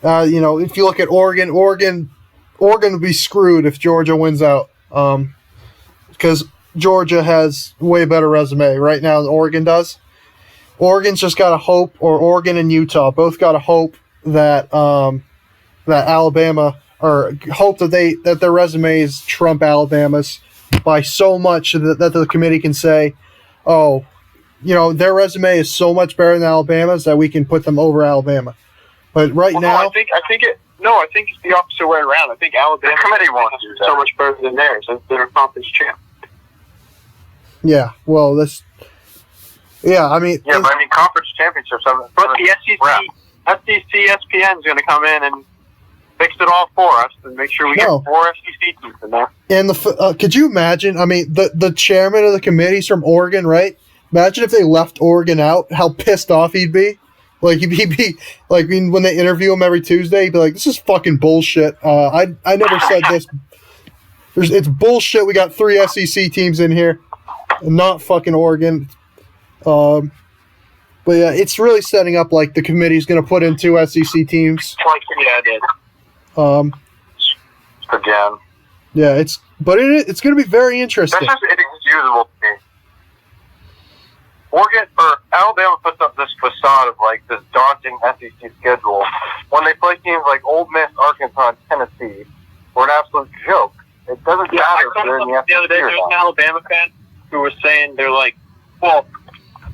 If you look at Oregon would be screwed if Georgia wins out. Because Georgia has way better resume right now than Oregon does. Oregon's just got to hope, or Oregon and Utah both got to hope that that Alabama, or hope that their resumes trump Alabama's by so much that the committee can say, oh, their resume is so much better than Alabama's that we can put them over Alabama. But now, I think it's the opposite way around. I think Alabama committee wants so much better than theirs as their conference champ. Yeah, well, I mean, conference championships. But the SEC ESPN is going to come in and fix it all for us and make sure we get 4 SEC teams in there. And could you imagine? I mean, the chairman of the committee's from Oregon, right? Imagine if they left Oregon out, how pissed off he'd be. Like he'd be like when they interview him every Tuesday, he'd be like, "This is fucking bullshit. I never said this. It's bullshit. We got 3 SEC teams in here, and not fucking Oregon." But yeah, it's really setting up like the committee's going to put in 2 SEC teams. Yeah, it is. Again. Yeah, it's going to be very interesting. That's just inexcusable to me. Oregon or Alabama puts up this facade of like this daunting SEC schedule when they play teams like Ole Miss, Arkansas, and Tennessee. We're an absolute joke. It doesn't matter if they're in the SEC. The other day, there's an Alabama fan who was saying they're like, well,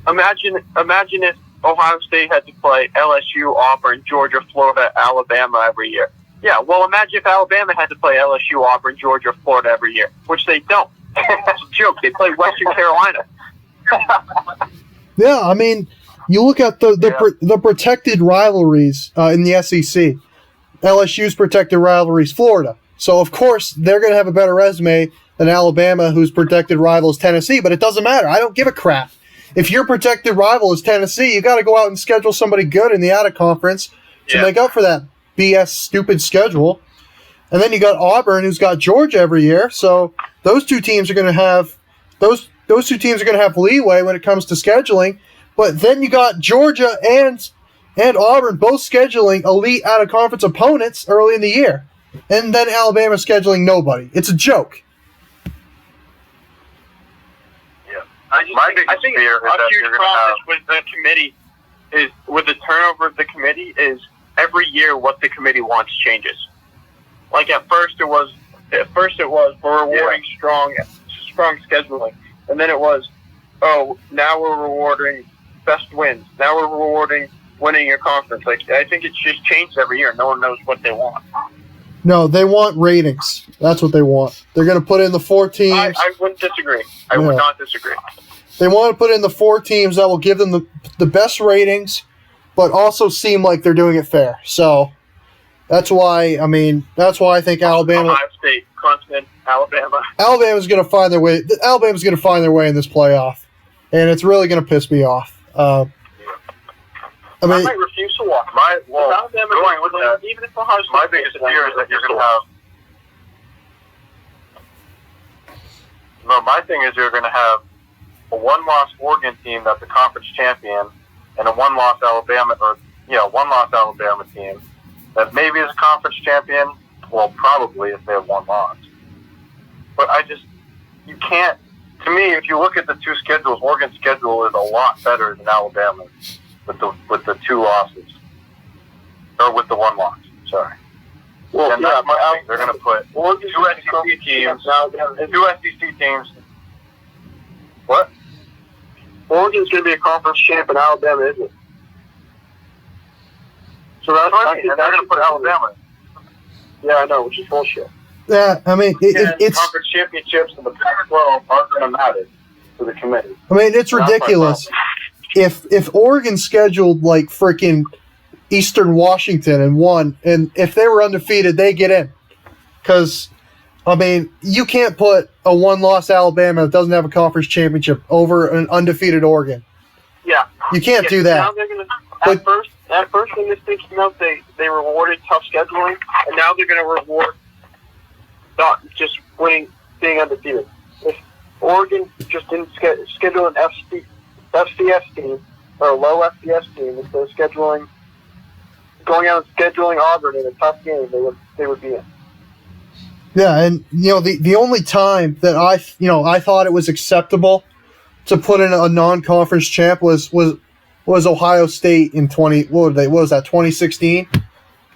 imagine if Ohio State had to play LSU, Auburn, Georgia, Florida, Alabama every year. Yeah, well, imagine if Alabama had to play LSU, Auburn, Georgia, Florida every year, which they don't. It's a joke. They play Western Carolina. Yeah, I mean, you look at the protected rivalries in the SEC. LSU's protected rivalries, Florida. So, of course, they're going to have a better resume than Alabama, whose protected rival is Tennessee, but it doesn't matter. I don't give a crap. If your protected rival is Tennessee, you got to go out and schedule somebody good in the out-of-conference to make up for that BS stupid schedule. And then you got Auburn, who's got Georgia every year. So those two teams are going to have leeway when it comes to scheduling. But then you got Georgia and Auburn both scheduling elite out-of-conference opponents early in the year. And then Alabama scheduling nobody. It's a joke. I think a huge problem with the committee is with the turnover of the committee is every year what the committee wants changes. Like at first it was we're rewarding strong scheduling, and then it was now we're rewarding best wins. Now we're rewarding winning your conference. Like I think it's just changed every year. No one knows what they want. No, they want ratings. That's what they want. They're going to put in the 4 teams. I wouldn't disagree. I would not disagree. They want to put in the 4 teams that will give them the best ratings, but also seem like they're doing it fair. So that's why I think Alabama, Ohio State, Clemson, Alabama. Alabama's going to find their way. Alabama's going to find their way in this playoff, and it's really going to piss me off. I mean, might refuse to watch. Going with that, even if Ohio State my biggest fear is that you're going to have. No, my thing is you're going to have a one-loss Oregon team that's a conference champion, and a one-loss Alabama team that maybe is a conference champion. Well, probably if they have one loss. But you can't. To me, if you look at the two schedules, Oregon's schedule is a lot better than Alabama's with the two losses, or with the one loss. Sorry. Well, and that's my thing. They're going to put two SEC teams. Two SEC teams. What? Oregon's going to be a conference champ, and Alabama isn't. So that's what I mean. And they're going to put Alabama. Yeah, I know, which is bullshit. Yeah, I mean, it's conference championships in the Pac-12 aren't going to matter to the committee. I mean, it's ridiculous. If Oregon scheduled like freaking Eastern Washington and won, and if they were undefeated, they get in. Because, I mean, you can't put a one-loss Alabama that doesn't have a conference championship over an undefeated Oregon. Yeah. You can't do that. Now they're gonna, at first when this thing came out, they rewarded tough scheduling, and now they're going to reward not just winning, being undefeated. If Oregon just didn't schedule an FCS team, or a low FCS team, if they're going out and scheduling Auburn in a tough game, they would be in. Yeah, and the only time that I thought it was acceptable to put in a non-conference champ was Ohio State in 2016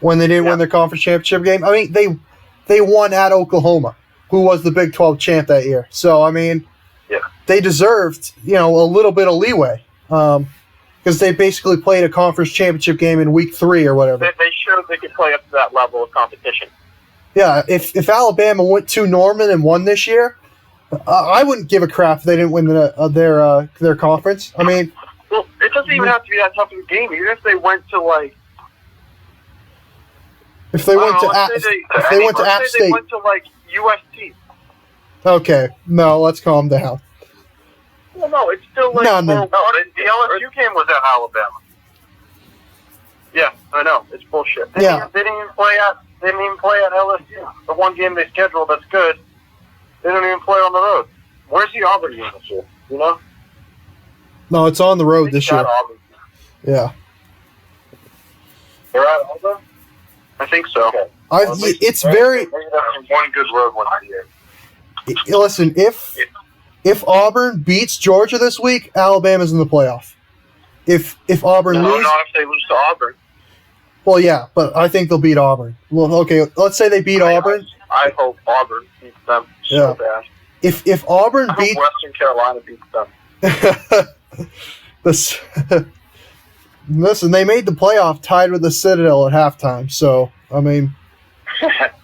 when they didn't win their conference championship game. I mean, they won at Oklahoma, who was the Big 12 champ that year. So I mean, they deserved a little bit of leeway because they basically played a conference championship game in week 3 or whatever. They showed they could play up to that level of competition. Yeah, if Alabama went to Norman and won this year, I wouldn't give a crap if they didn't win their conference. I mean, well, it doesn't even have to be that tough of a game. Even if they went to like, if they went to App State. They went to like UST. Okay, no, let's calm down. Well, no, it's still like the LSU game was at Alabama. Yeah, I know, it's bullshit. They didn't even play at LSU. The one game they scheduled that's good, they don't even play on the road. Where's the Auburn game this year? You know? No, it's on the road this year. Auburn. Yeah. They're at Auburn? I think so. Okay. It's very. Maybe that's one good road one year. Listen, if Auburn beats Georgia this week, Alabama's in the playoff. If Auburn loses, not if they lose to Auburn. Well, yeah, but I think they'll beat Auburn. Well, okay, let's say they beat Auburn. I hope Auburn beats them so bad. If Auburn beats Western Carolina beats them. Listen, they made the playoff tied with the Citadel at halftime. So I mean, that's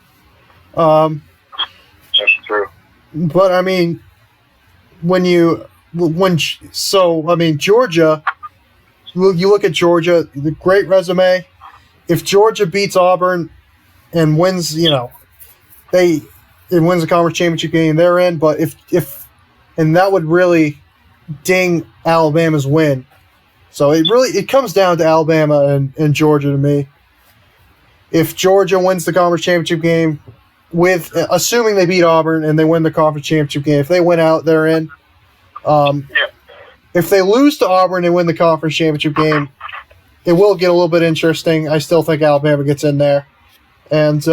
true. But I mean, Georgia. You look at Georgia, the great resume. If Georgia beats Auburn and wins, it wins the conference championship game, they're in. But and that would really ding Alabama's win. So it comes down to Alabama and Georgia to me. If Georgia wins the conference championship game, assuming they beat Auburn and they win the conference championship game, if they win out, they're in. If they lose to Auburn and win the conference championship game, it will get a little bit interesting. I still think Alabama gets in there. And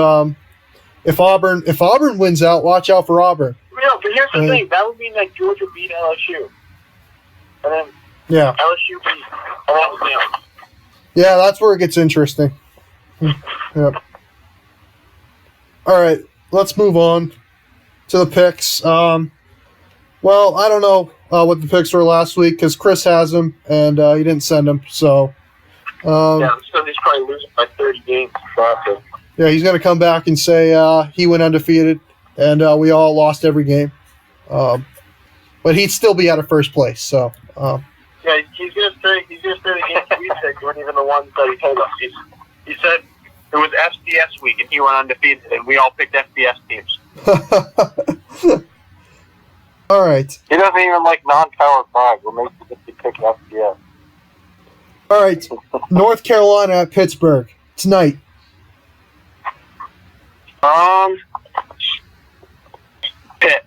if Auburn wins out, watch out for Auburn. No, but here's the thing. That would mean that Georgia beat LSU. And then LSU beat Alabama. Yeah, that's where it gets interesting. Yep. All right, let's move on to the picks. Well, I don't know what the picks were last week because Chris has them and he didn't send them. So, so he's probably losing by 30 games. Yeah, he's going to come back and say he went undefeated and we all lost every game. But he'd still be out of first place. So, yeah, he's going to say the games we picked weren't even the ones that he told us. He said it was FCS week and he went undefeated and we all picked FCS teams. All right. He doesn't even like non-Power 5. We're making him pick FCS. All right, North Carolina at Pittsburgh tonight. Pitt.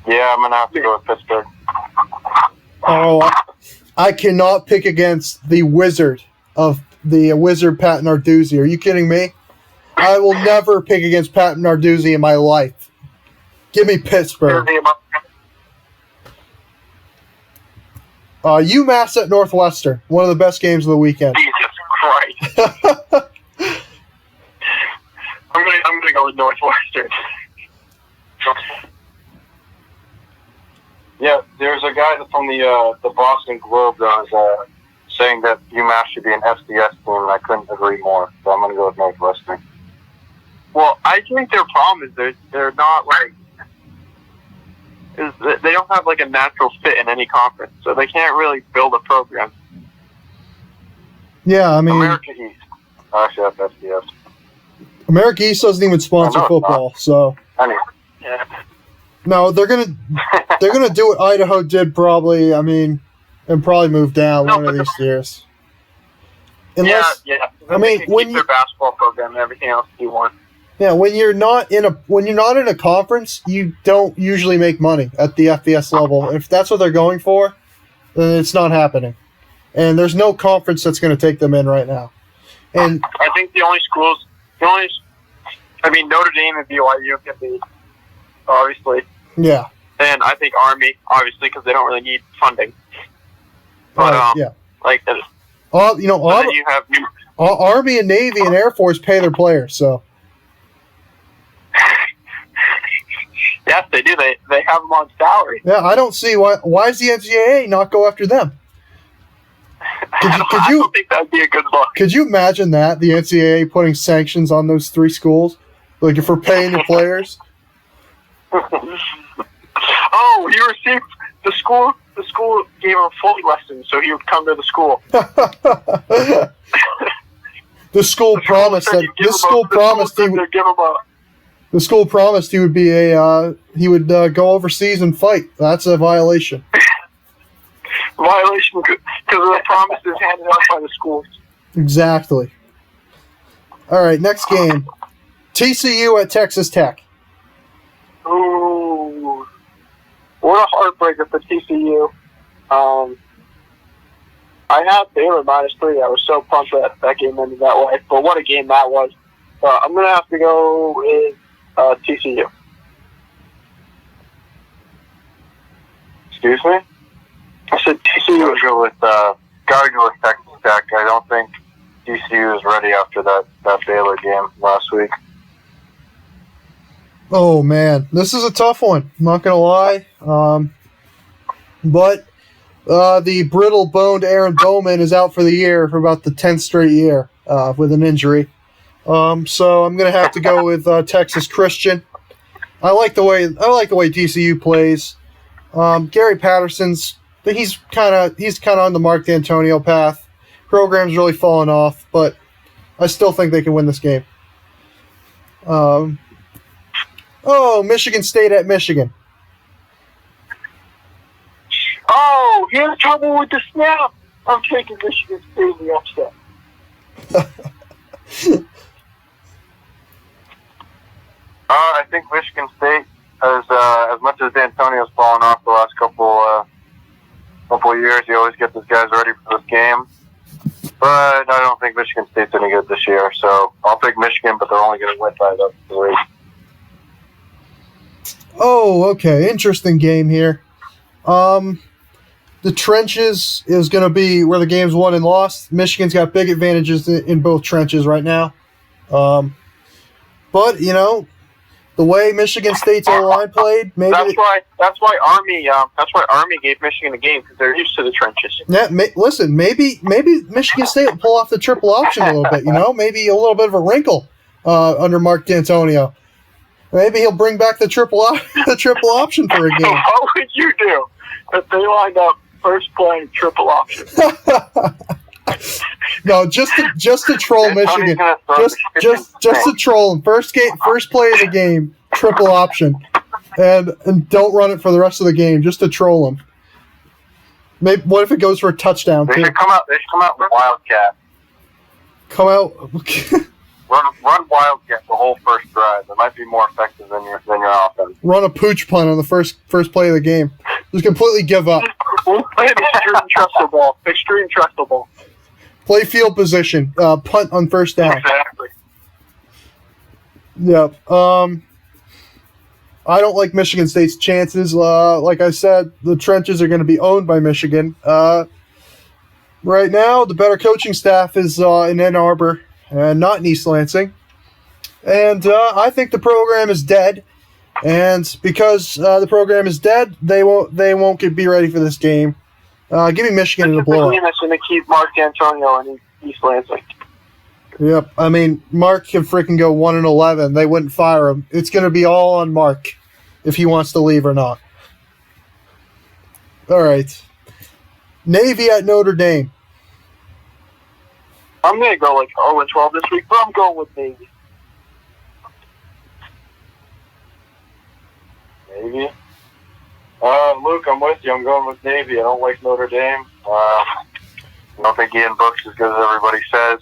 Yeah, I'm gonna have to go with Pittsburgh. Oh, I cannot pick against the wizard Pat Narduzzi. Are you kidding me? I will never pick against Pat Narduzzi in my life. Give me Pittsburgh. UMass at Northwestern. One of the best games of the weekend. Jesus Christ. I'm gonna go with Northwestern. Yeah, there's a guy that's on the Boston Globe that was saying that UMass should be an FCS team, and I couldn't agree more. So I'm going to go with Northwestern. Well, I think their problem is they're not they don't have like a natural fit in any conference, so they can't really build a program. Yeah, I mean, America East. Actually, that's FCS. America East doesn't even sponsor football, so. Anyway. Yeah. No, they're gonna do what Idaho did probably. I mean, and probably move down one of these years. Unless, yeah. I mean, keep when their basketball program and everything else you want. Yeah, when you're not in a conference, you don't usually make money at the FBS level. If that's what they're going for, then it's not happening. And there's no conference that's going to take them in right now. And I think Notre Dame and BYU can be, obviously. Yeah. And I think Army, obviously, because they don't really need funding. But yeah. like that. Then you have Army and Navy and Air Force pay their players, so. Yes, they do. They have them on salary. Yeah, I don't see why does the NCAA not go after them? I don't think that'd be a good look. Could you imagine that, the NCAA putting sanctions on those three schools, like if we're paying the players? Oh, he received the school. The school gave him fully lessons, so he would come to the school. The school promised he would be he would go overseas and fight. That's a violation. Violation because of the promises handed out by the schools. Exactly. All right, next game. TCU at Texas Tech. Ooh. What a heartbreaker for TCU. I had Baylor -3. I was so pumped that game ended that way. But what a game that was. I'm going to have to go with TCU. Excuse me? I said TCU. Gotta go with Texas Tech. I don't think TCU is ready after that Baylor game last week. Oh man, this is a tough one. I'm not gonna lie. But the brittle-boned Aaron Bowman is out for the year for about the 10th straight year with an injury. So I'm gonna have to go with Texas Christian. I like the way TCU plays. Gary Patterson's. But he's kind of on the Mark D'Antonio path. Program's really fallen off, but I still think they can win this game. Michigan State at Michigan. Oh, he had trouble with the snap. I'm taking Michigan State in the upset. I think Michigan State, as much as D'Antonio's fallen off the last couple of years, he always gets his guys ready for this game. But I don't think Michigan State's any good this year, so I'll pick Michigan, but they're only going to win by about 3. Oh, okay. Interesting game here. The trenches is going to be where the game's won and lost. Michigan's got big advantages in both trenches right now. But, the way Michigan State's O-line played, maybe that's why Army gave Michigan a game, because they're used to the trenches. Yeah, listen, maybe Michigan State will pull off the triple option a little bit. Maybe a little bit of a wrinkle under Mark D'Antonio. Maybe he'll bring back the triple option for a game. What would you do if they lined up first play triple option? No, just to troll Michigan. Just to troll them. First play of the game, triple option, and don't run it for the rest of the game, just to troll them. Maybe what if it goes for a touchdown? They Too? should come out. They should come out with Wildcat. Come out. Run Wildcat the whole first drive. It might be more effective than your offense. Run a pooch punt on the first play of the game. Just completely give up. We'll play an extreme trustable ball. Extreme trustable ball. Play field position. Punt on first down. Exactly. Yep. I don't like Michigan State's chances. Like I said, the trenches are going to be owned by Michigan. Right now, the better coaching staff is in Ann Arbor and not in East Lansing. And I think the program is dead. And because the program is dead, they won't be ready for this game. Give me Michigan in the blowout. That's going to keep Mark D'Antonio in East Lansing. Yep. I mean, Mark can freaking go 1-11. They wouldn't fire him. It's going to be all on Mark if he wants to leave or not. All right. Navy at Notre Dame. I'm going to go like 0-12 this week, but I'm going with Navy. Navy. Luke, I'm with you. I'm going with Navy. I don't like Notre Dame. I don't think Ian Book's as good as everybody says.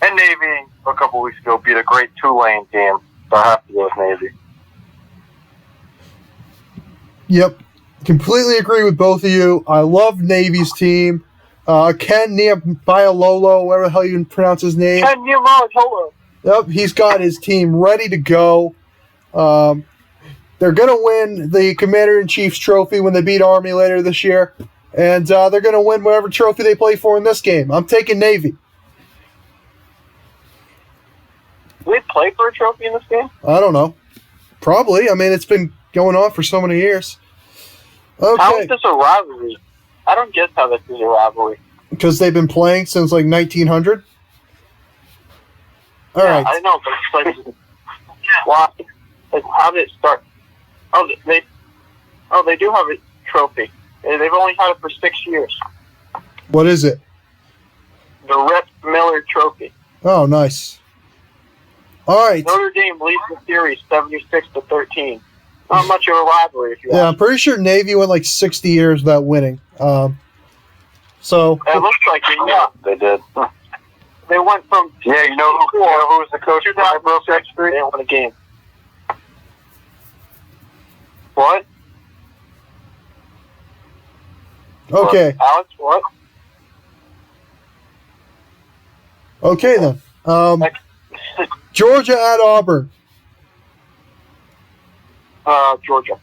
And Navy, a couple weeks ago, beat a great Tulane team. So I have to go with Navy. Yep. Completely agree with both of you. I love Navy's team. Ken Niabialolo, whatever the hell you pronounce his name. Ken Niabialolo. Yep, he's got his team ready to go. They're going to win the Commander-in-Chief's trophy when they beat Army later this year. And they're going to win whatever trophy they play for in this game. I'm taking Navy. Do they play for a trophy in this game? I don't know. Probably. I mean, it's been going on for so many years. Okay. How is this a rivalry? I don't get how this is a rivalry. Because they've been playing since like 1900? All right. I know, but it's like, why? Like, how did it start? Oh, they do have a trophy. They've only had it for 6 years. What is it? The Rep Miller Trophy. Oh, nice. All right. Notre Dame leads the series 76-13. Not much of a rivalry, if you Yeah, want. I'm pretty sure Navy went like 60 years without winning. So It looks like it, yeah. They did. They went from Yeah, you know who was the coach when I broke that streak? they won a game. What? okay, Alex, what? okay then. Georgia at Auburn. Georgia.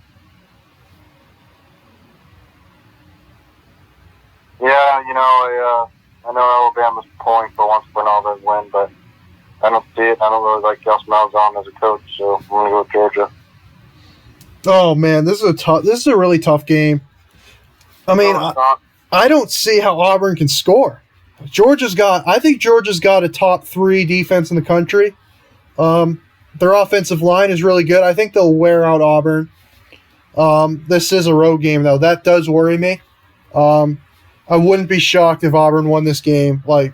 Yeah, you know, I know Alabama's pulling for once for an Auburn win, but I don't see it. I don't really like Gus Malzahn as a coach, so I'm going to go with Georgia. Oh man, this is a really tough game. I mean, I don't see how Auburn can score. I think Georgia's got a top 3 defense in the country. Their offensive line is really good. I think they'll wear out Auburn. This is a road game though. That does worry me. I wouldn't be shocked if Auburn won this game. Like,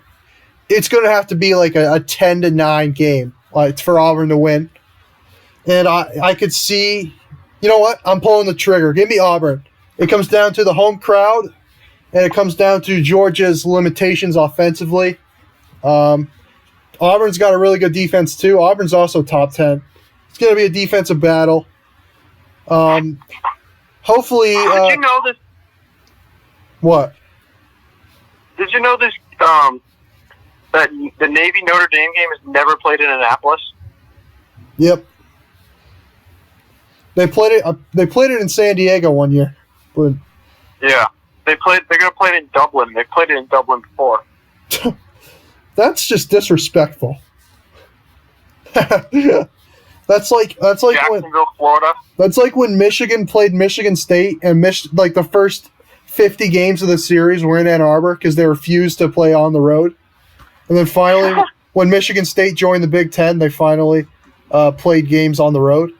it's going to have to be like a 10-9 game, like, for Auburn to win. And I could see, you know what? I'm pulling the trigger. Give me Auburn. It comes down to the home crowd, and it comes down to Georgia's limitations offensively. Auburn's got a really good defense too. Auburn's also top 10. It's going to be a defensive battle. Hopefully. Did you know this? What? Did you know this? That the Navy Notre Dame game is never played in Annapolis. Yep. They played it. They played it in San Diego one year. But Yeah, they're gonna play it in Dublin. They played it in Dublin before. that's just disrespectful. That's like Jacksonville, Florida. That's like when Michigan played Michigan State and like the first 50 games of the series were in Ann Arbor because they refused to play on the road. And then finally, when Michigan State joined the Big Ten, they finally played games on the road.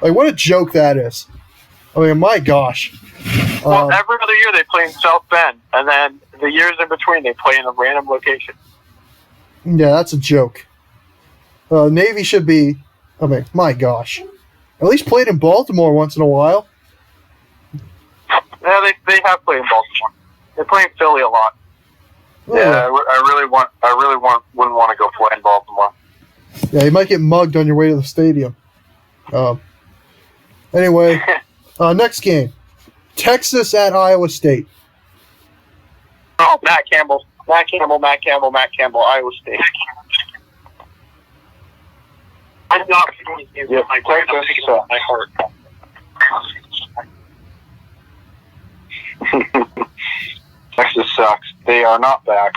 Like, what a joke that is. I mean, my gosh. Well, every other year they play in South Bend, and then the years in between they play in a random location. Yeah, that's a joke. Navy should be, I mean, my gosh. At least played in Baltimore once in a while. Yeah, they have played in Baltimore. They're playing Philly a lot. Oh, Yeah, wouldn't want to go play in Baltimore. yeah, you might get mugged on your way to the stadium. Anyway, next game. Texas at Iowa State. Oh, Matt Campbell, Iowa State. I'm not picking these games with my brain. I'm picking them with my heart. Texas sucks. They are not back.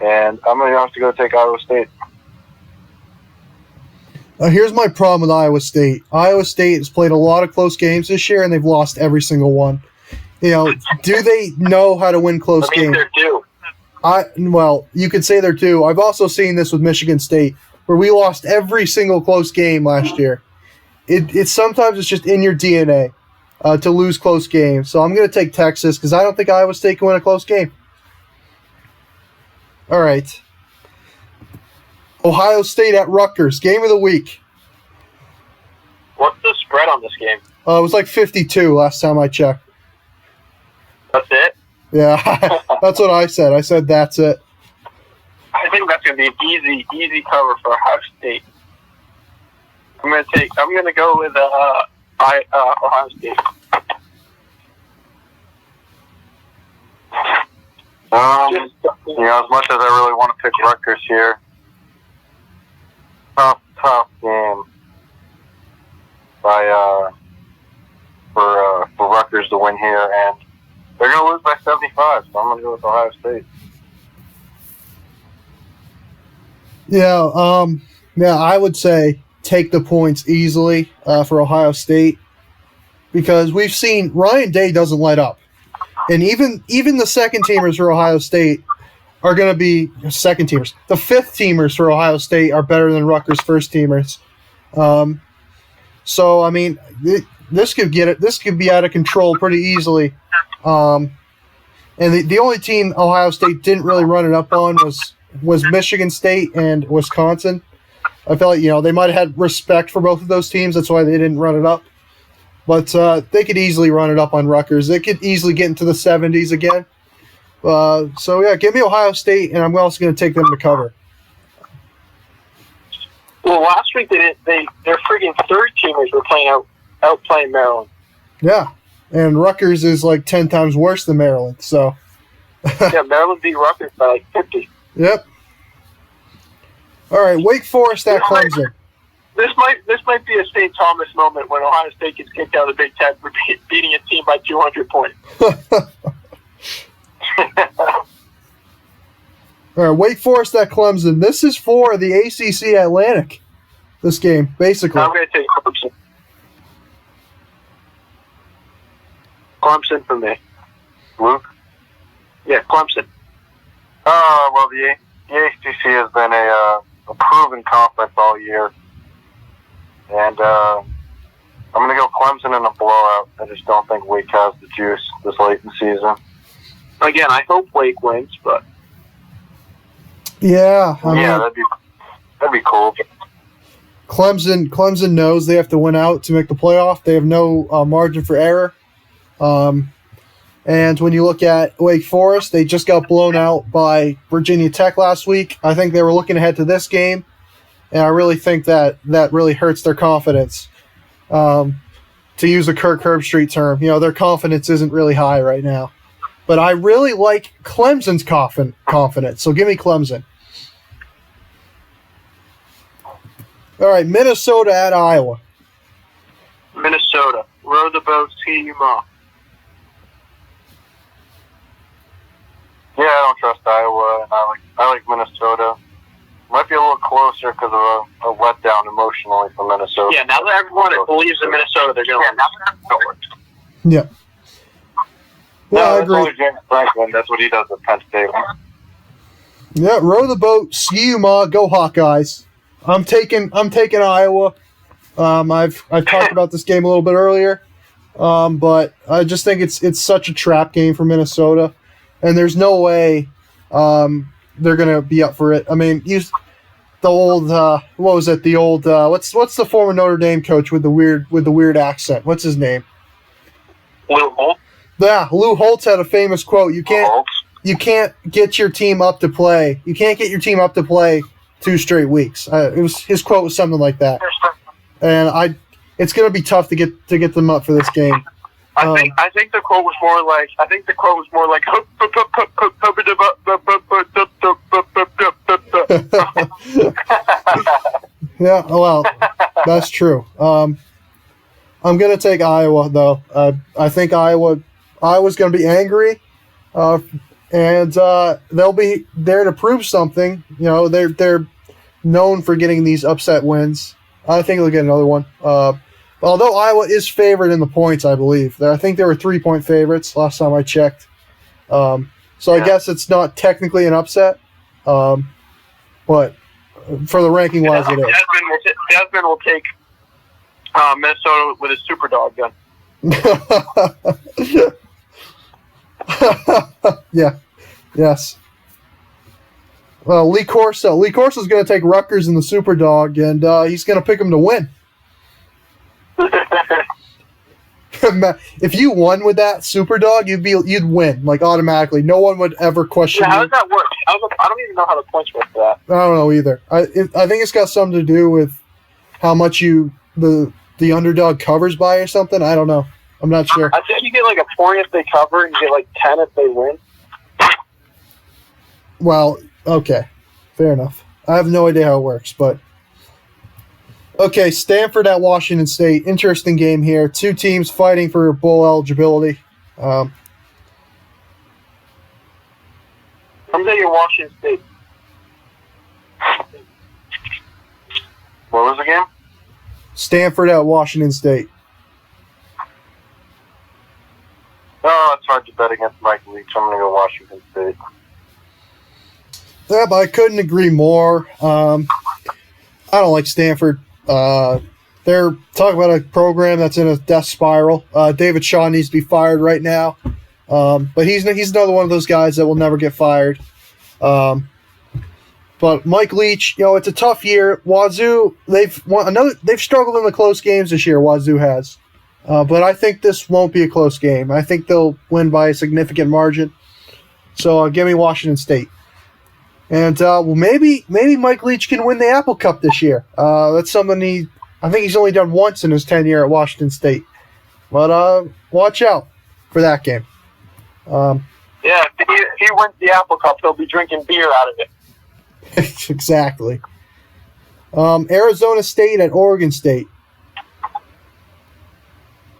And I'm going to have to go take Iowa State. Here's my problem with Iowa State. Iowa State has played a lot of close games this year, and they've lost every single one. You know, do they know how to win close games? They're due. Well, you could say they're due. I've also seen this with Michigan State, where we lost every single close game last year. It's sometimes it's just in your DNA to lose close games. So I'm going to take Texas because I don't think Iowa State can win a close game. All right. Ohio State at Rutgers, game of the week. What's the spread on this game? It was like 52 last time I checked. That's it? Yeah, that's what I said. I said that's it. I think that's going to be an easy cover for Ohio State. I'm going to go with Ohio State. As much as I really want to pick Rutgers here, tough game for Rutgers to win here, and they're going to lose by 75, so I'm going to go with Ohio State. Yeah, I would say take the points easily for Ohio State because we've seen Ryan Day doesn't let up. And even the second teamers for Ohio State are going to be second teamers. The fifth teamers for Ohio State are better than Rutgers first teamers. So I mean, this could be out of control pretty easily. And the only team Ohio State didn't really run it up on was Michigan State and Wisconsin. I felt like they might have had respect for both of those teams. That's why they didn't run it up. But they could easily run it up on Rutgers. They could easily get into the 70s again. So, yeah, give me Ohio State, and I'm also going to take them to cover. Well, last week their freaking third teamers were outplaying Maryland. Yeah, and Rutgers is like 10 times worse than Maryland. So. Yeah, Maryland beat Rutgers by like 50. Yep. All right, Wake Forest at Clemson. This might be a St. Thomas moment when Ohio State gets kicked out of the Big Ten for beating a team by 200 points. All right, Wake Forest at Clemson. This is for the ACC Atlantic, this game, basically. I'm going to take Clemson. Clemson for me. Luke? Yeah, Clemson. Well, the ACC has been a proven conference all year. And I'm going to go Clemson in a blowout. I just don't think Wake has the juice this late in the season. Again, I hope Wake wins, but... Yeah. That'd be cool. Clemson knows they have to win out to make the playoff. They have no margin for error. And when you look at Wake Forest, they just got blown out by Virginia Tech last week. I think they were looking ahead to this game. And I really think that really hurts their confidence. To use a Kirk Herbstreit term, their confidence isn't really high right now. But I really like Clemson's confidence, so give me Clemson. All right, Minnesota at Iowa. Minnesota. Row the boat, see you, Ma. Yeah, I don't trust Iowa, and I like Minnesota. Might be a little closer because of a letdown emotionally from Minnesota. Yeah, now that everyone believes in Minnesota, they're going to win. Yeah. Yeah, I agree. Only James Franklin. That's what he does at Penn State. Yeah, row the boat, see you, Ma. Go Hawkeyes. I'm taking Iowa. I've talked about this game a little bit earlier, but I just think it's such a trap game for Minnesota, and there's no way they're gonna be up for it. I mean, the old what was it? The old what's the former Notre Dame coach with the weird accent? What's his name? Will Holt. Yeah, Lou Holtz had a famous quote. You Holtz. can't get your team up to play. You can't get your team up to play 2 straight weeks. His quote was something like that. And it's going to be tough to get them up for this game. I think the quote was more like Yeah, well, that's true. I'm going to take Iowa though. I think Iowa's going to be angry, and they'll be there to prove something. You know, they're known for getting these upset wins. I think they'll get another one. Although Iowa is favored in the points, I believe. I think they were 3-point favorites last time I checked. I guess it's not technically an upset, but for the ranking wise, it is. Desmond will take Minnesota with his super dog gun. Yeah. Yes. Well, Lee Corso is going to take Rutgers in the super dog, and he's going to pick them to win. If you won with that super dog, you'd win like automatically. No one would ever question. Yeah, how does that work? I don't even know how the points work for that. I don't know either. I think it's got something to do with how much the underdog covers by or something. I don't know. I'm not sure. I think you get like a point if they cover, and you get like 10 if they win. Well, okay, fair enough. I have no idea how it works, but. Okay, Stanford at Washington State. Interesting game here. 2 teams fighting for bowl eligibility. I'm taking Washington State. What was the game? Stanford at Washington State. Oh, it's hard to bet against Mike Leach. I'm going to go Washington State. Yeah, but I couldn't agree more. I don't like Stanford. They're talking about a program that's in a death spiral. David Shaw needs to be fired right now. But he's another one of those guys that will never get fired. But Mike Leach, it's a tough year. Wazoo, they've struggled in the close games this year. Wazoo has, but I think this won't be a close game. I think they'll win by a significant margin. So give me Washington State. And maybe Mike Leach can win the Apple Cup this year. That's something I think he's only done once in his tenure at Washington State. But watch out for that game. Yeah, if he wins the Apple Cup, he'll be drinking beer out of it. Exactly. Arizona State at Oregon State.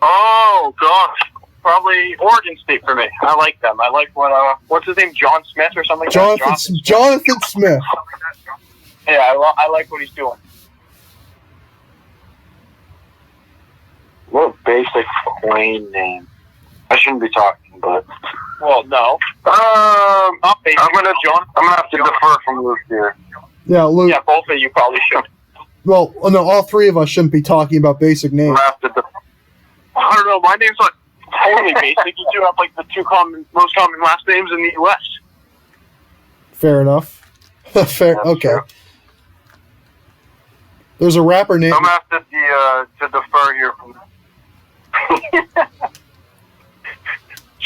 Oh gosh, probably Oregon State for me. I like them. I like what's his name, John Smith or something like that. Jonathan Smith. Yeah, I like what he's doing. What a basic plain name. I shouldn't be talking, but well, no. Not basic. I'm gonna have to defer from Luke here. Yeah, Luke. Yeah, both of you probably should. Well, no, all 3 of us shouldn't be talking about basic names. I don't know. My name's not totally basic. You do have like the 2 most common last names in the U.S. Fair enough. Fair. That's okay. True. There's a rapper named. I'm gonna have to defer here from.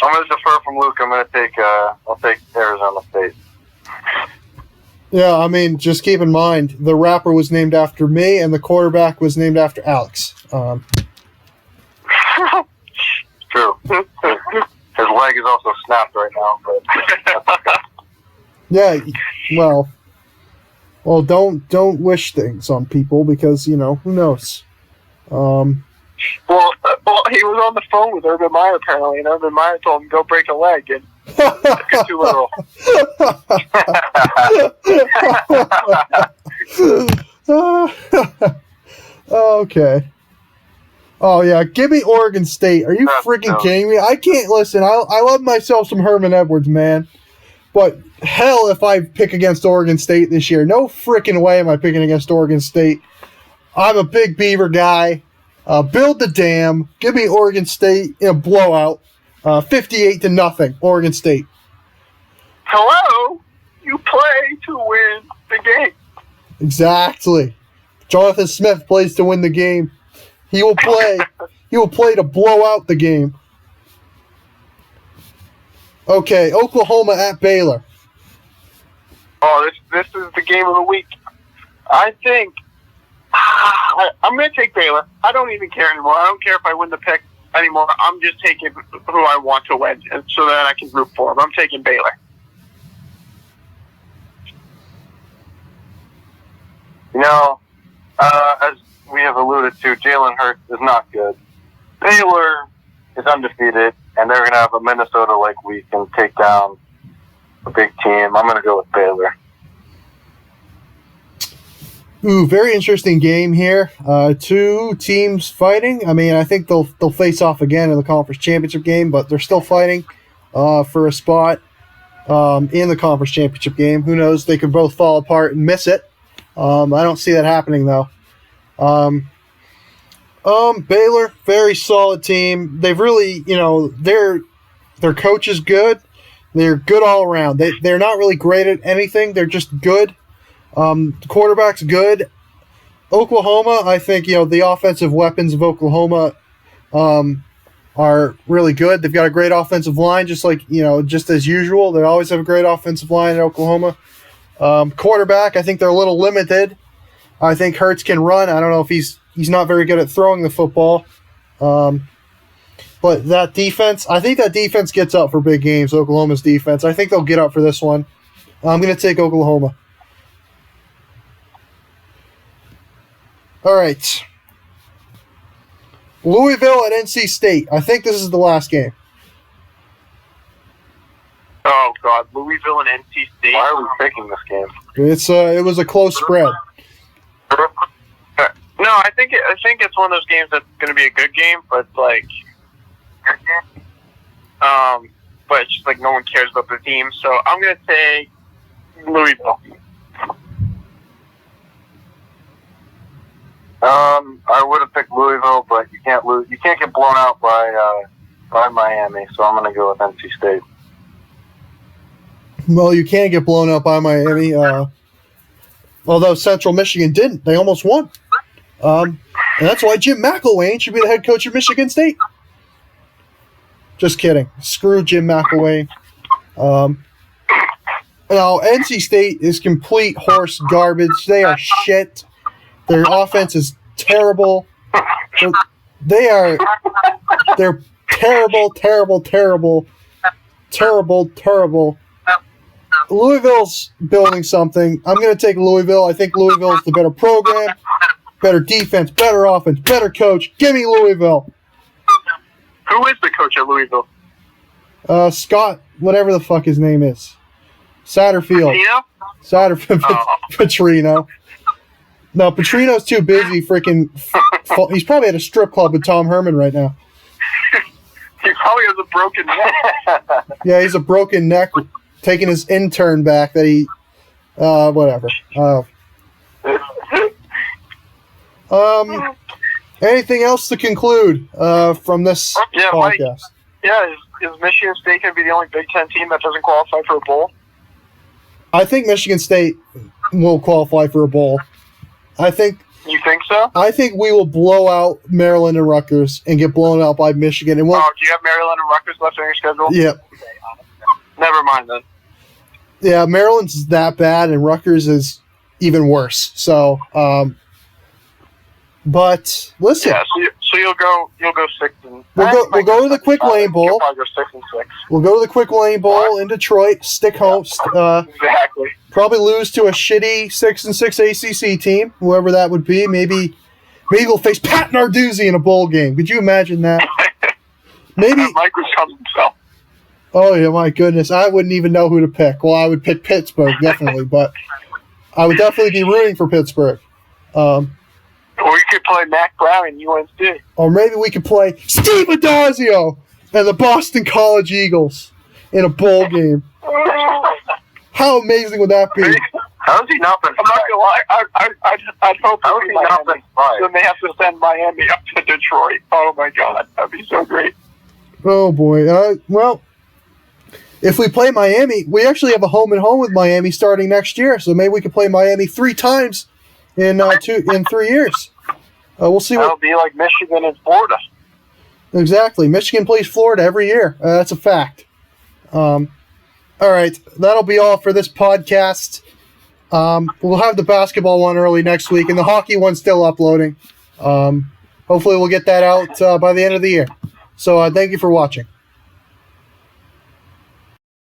I'm gonna defer from Luke. I'll take Arizona State. Yeah, I mean, just keep in mind the rapper was named after me, and the quarterback was named after Alex. True. His leg is also snapped right now. But Yeah, well, don't wish things on people because who knows. Well, he was on the phone with Urban Meyer apparently, and Urban Meyer told him go break a leg, and it's too literal. Okay. Oh yeah, give me Oregon State. Are you freaking kidding me? I can't listen. I love myself some Herman Edwards, man. But hell if I pick against Oregon State this year. No freaking way am I picking against Oregon State. I'm a big Beaver guy. Build the dam. Give me Oregon State in a blowout. 58-0, Oregon State. Hello? You play to win the game. Exactly. Jonathan Smith plays to win the game. He will play. He will play to blow out the game. Okay, Oklahoma at Baylor. Oh, this is the game of the week. I think I'm going to take Baylor. I don't even care anymore. I don't care if I win the pick anymore. I'm just taking who I want to win so that I can root for them. I'm taking Baylor. You know, as we have alluded to, Jalen Hurts is not good. Baylor is undefeated, and they're going to have a Minnesota-like week and take down a big team. I'm going to go with Baylor. Ooh, very interesting game here. Two teams fighting. I mean, I think they'll face off again in the conference championship game, but they're still fighting for a spot in the conference championship game. Who knows? They could both fall apart and miss it. I don't see that happening though. Baylor, very solid team. They've really, their coach is good. They're good all around. They're not really great at anything. They're just good. The quarterback's good. Oklahoma, I think, the offensive weapons of Oklahoma are really good. They've got a great offensive line, just as usual. They always have a great offensive line in Oklahoma. Quarterback, I think they're a little limited. I think Hurts can run. I don't know if he's not very good at throwing the football. But that defense, I think that defense gets up for big games, Oklahoma's defense. I think they'll get up for this one. I'm going to take Oklahoma. All right. Louisville at NC State. I think this is the last game. Oh, God. Louisville and NC State. Why are we picking this game? It was a close spread. No, I think it's one of those games that's going to be a good game, but but it's just no one cares about the team. So I'm going to say Louisville. I would have picked Louisville, but you can't lose. You can't get blown out by Miami, so I'm going to go with NC State. Well, you can't get blown out by Miami. Although Central Michigan didn't, they almost won. And that's why Jim McElwain should be the head coach of Michigan State. Just kidding. Screw Jim McElwain. NC State is complete horse garbage. They are shit. Their offense is terrible. They're terrible. Louisville's building something. I'm going to take Louisville. I think Louisville's the better program, better defense, better offense, better coach. Give me Louisville. Who is the coach at Louisville? Scott, whatever the fuck his name is. Satterfield. Petrino. No, Petrino's too busy freaking... He's probably at a strip club with Tom Herman right now. He probably has a broken neck. Yeah, he's a broken neck, taking his intern back that he... whatever. Anything else to conclude from this podcast? Mike, is Michigan State going to be the only Big Ten team that doesn't qualify for a bowl? I think Michigan State will qualify for a bowl. You think so? I think we will blow out Maryland and Rutgers and get blown out by Michigan. And do you have Maryland and Rutgers left on your schedule? Yep. Never mind then. Yeah, Maryland's that bad, and Rutgers is even worse. So, but listen. Yeah, so you'll go 6 and. We'll go to the Quick Lane Bowl. You'll probably go 6 and 6. We'll go to the Quick Lane Bowl in Detroit. Stick home. Exactly. Probably lose to a shitty 6 and 6 ACC team, whoever that would be. Maybe we'll face Pat Narduzzi in a bowl game. Could you imagine that? Maybe Mike was coming himself. Oh yeah, my goodness! I wouldn't even know who to pick. Well, I would pick Pittsburgh definitely, but I would definitely be rooting for Pittsburgh. Or you could play Mac Brown and UNC. Or maybe we could play Steve Adazio and the Boston College Eagles in a bowl game. How amazing would that be? How has he not been I'm not gonna lie. I'd hope. How has he not been fired? Then they have to send Miami up to Detroit. Oh my God, that'd be so great. Oh boy. Well, if we play Miami, we actually have a home and home with Miami starting next year. So maybe we could play Miami 3 times in 3 years. We'll see. That'll be like Michigan and Florida. Exactly. Michigan plays Florida every year. That's a fact. All right, that'll be all for this podcast. We'll have the basketball one early next week, and the hockey one's still uploading. Hopefully, we'll get that out by the end of the year. So, thank you for watching.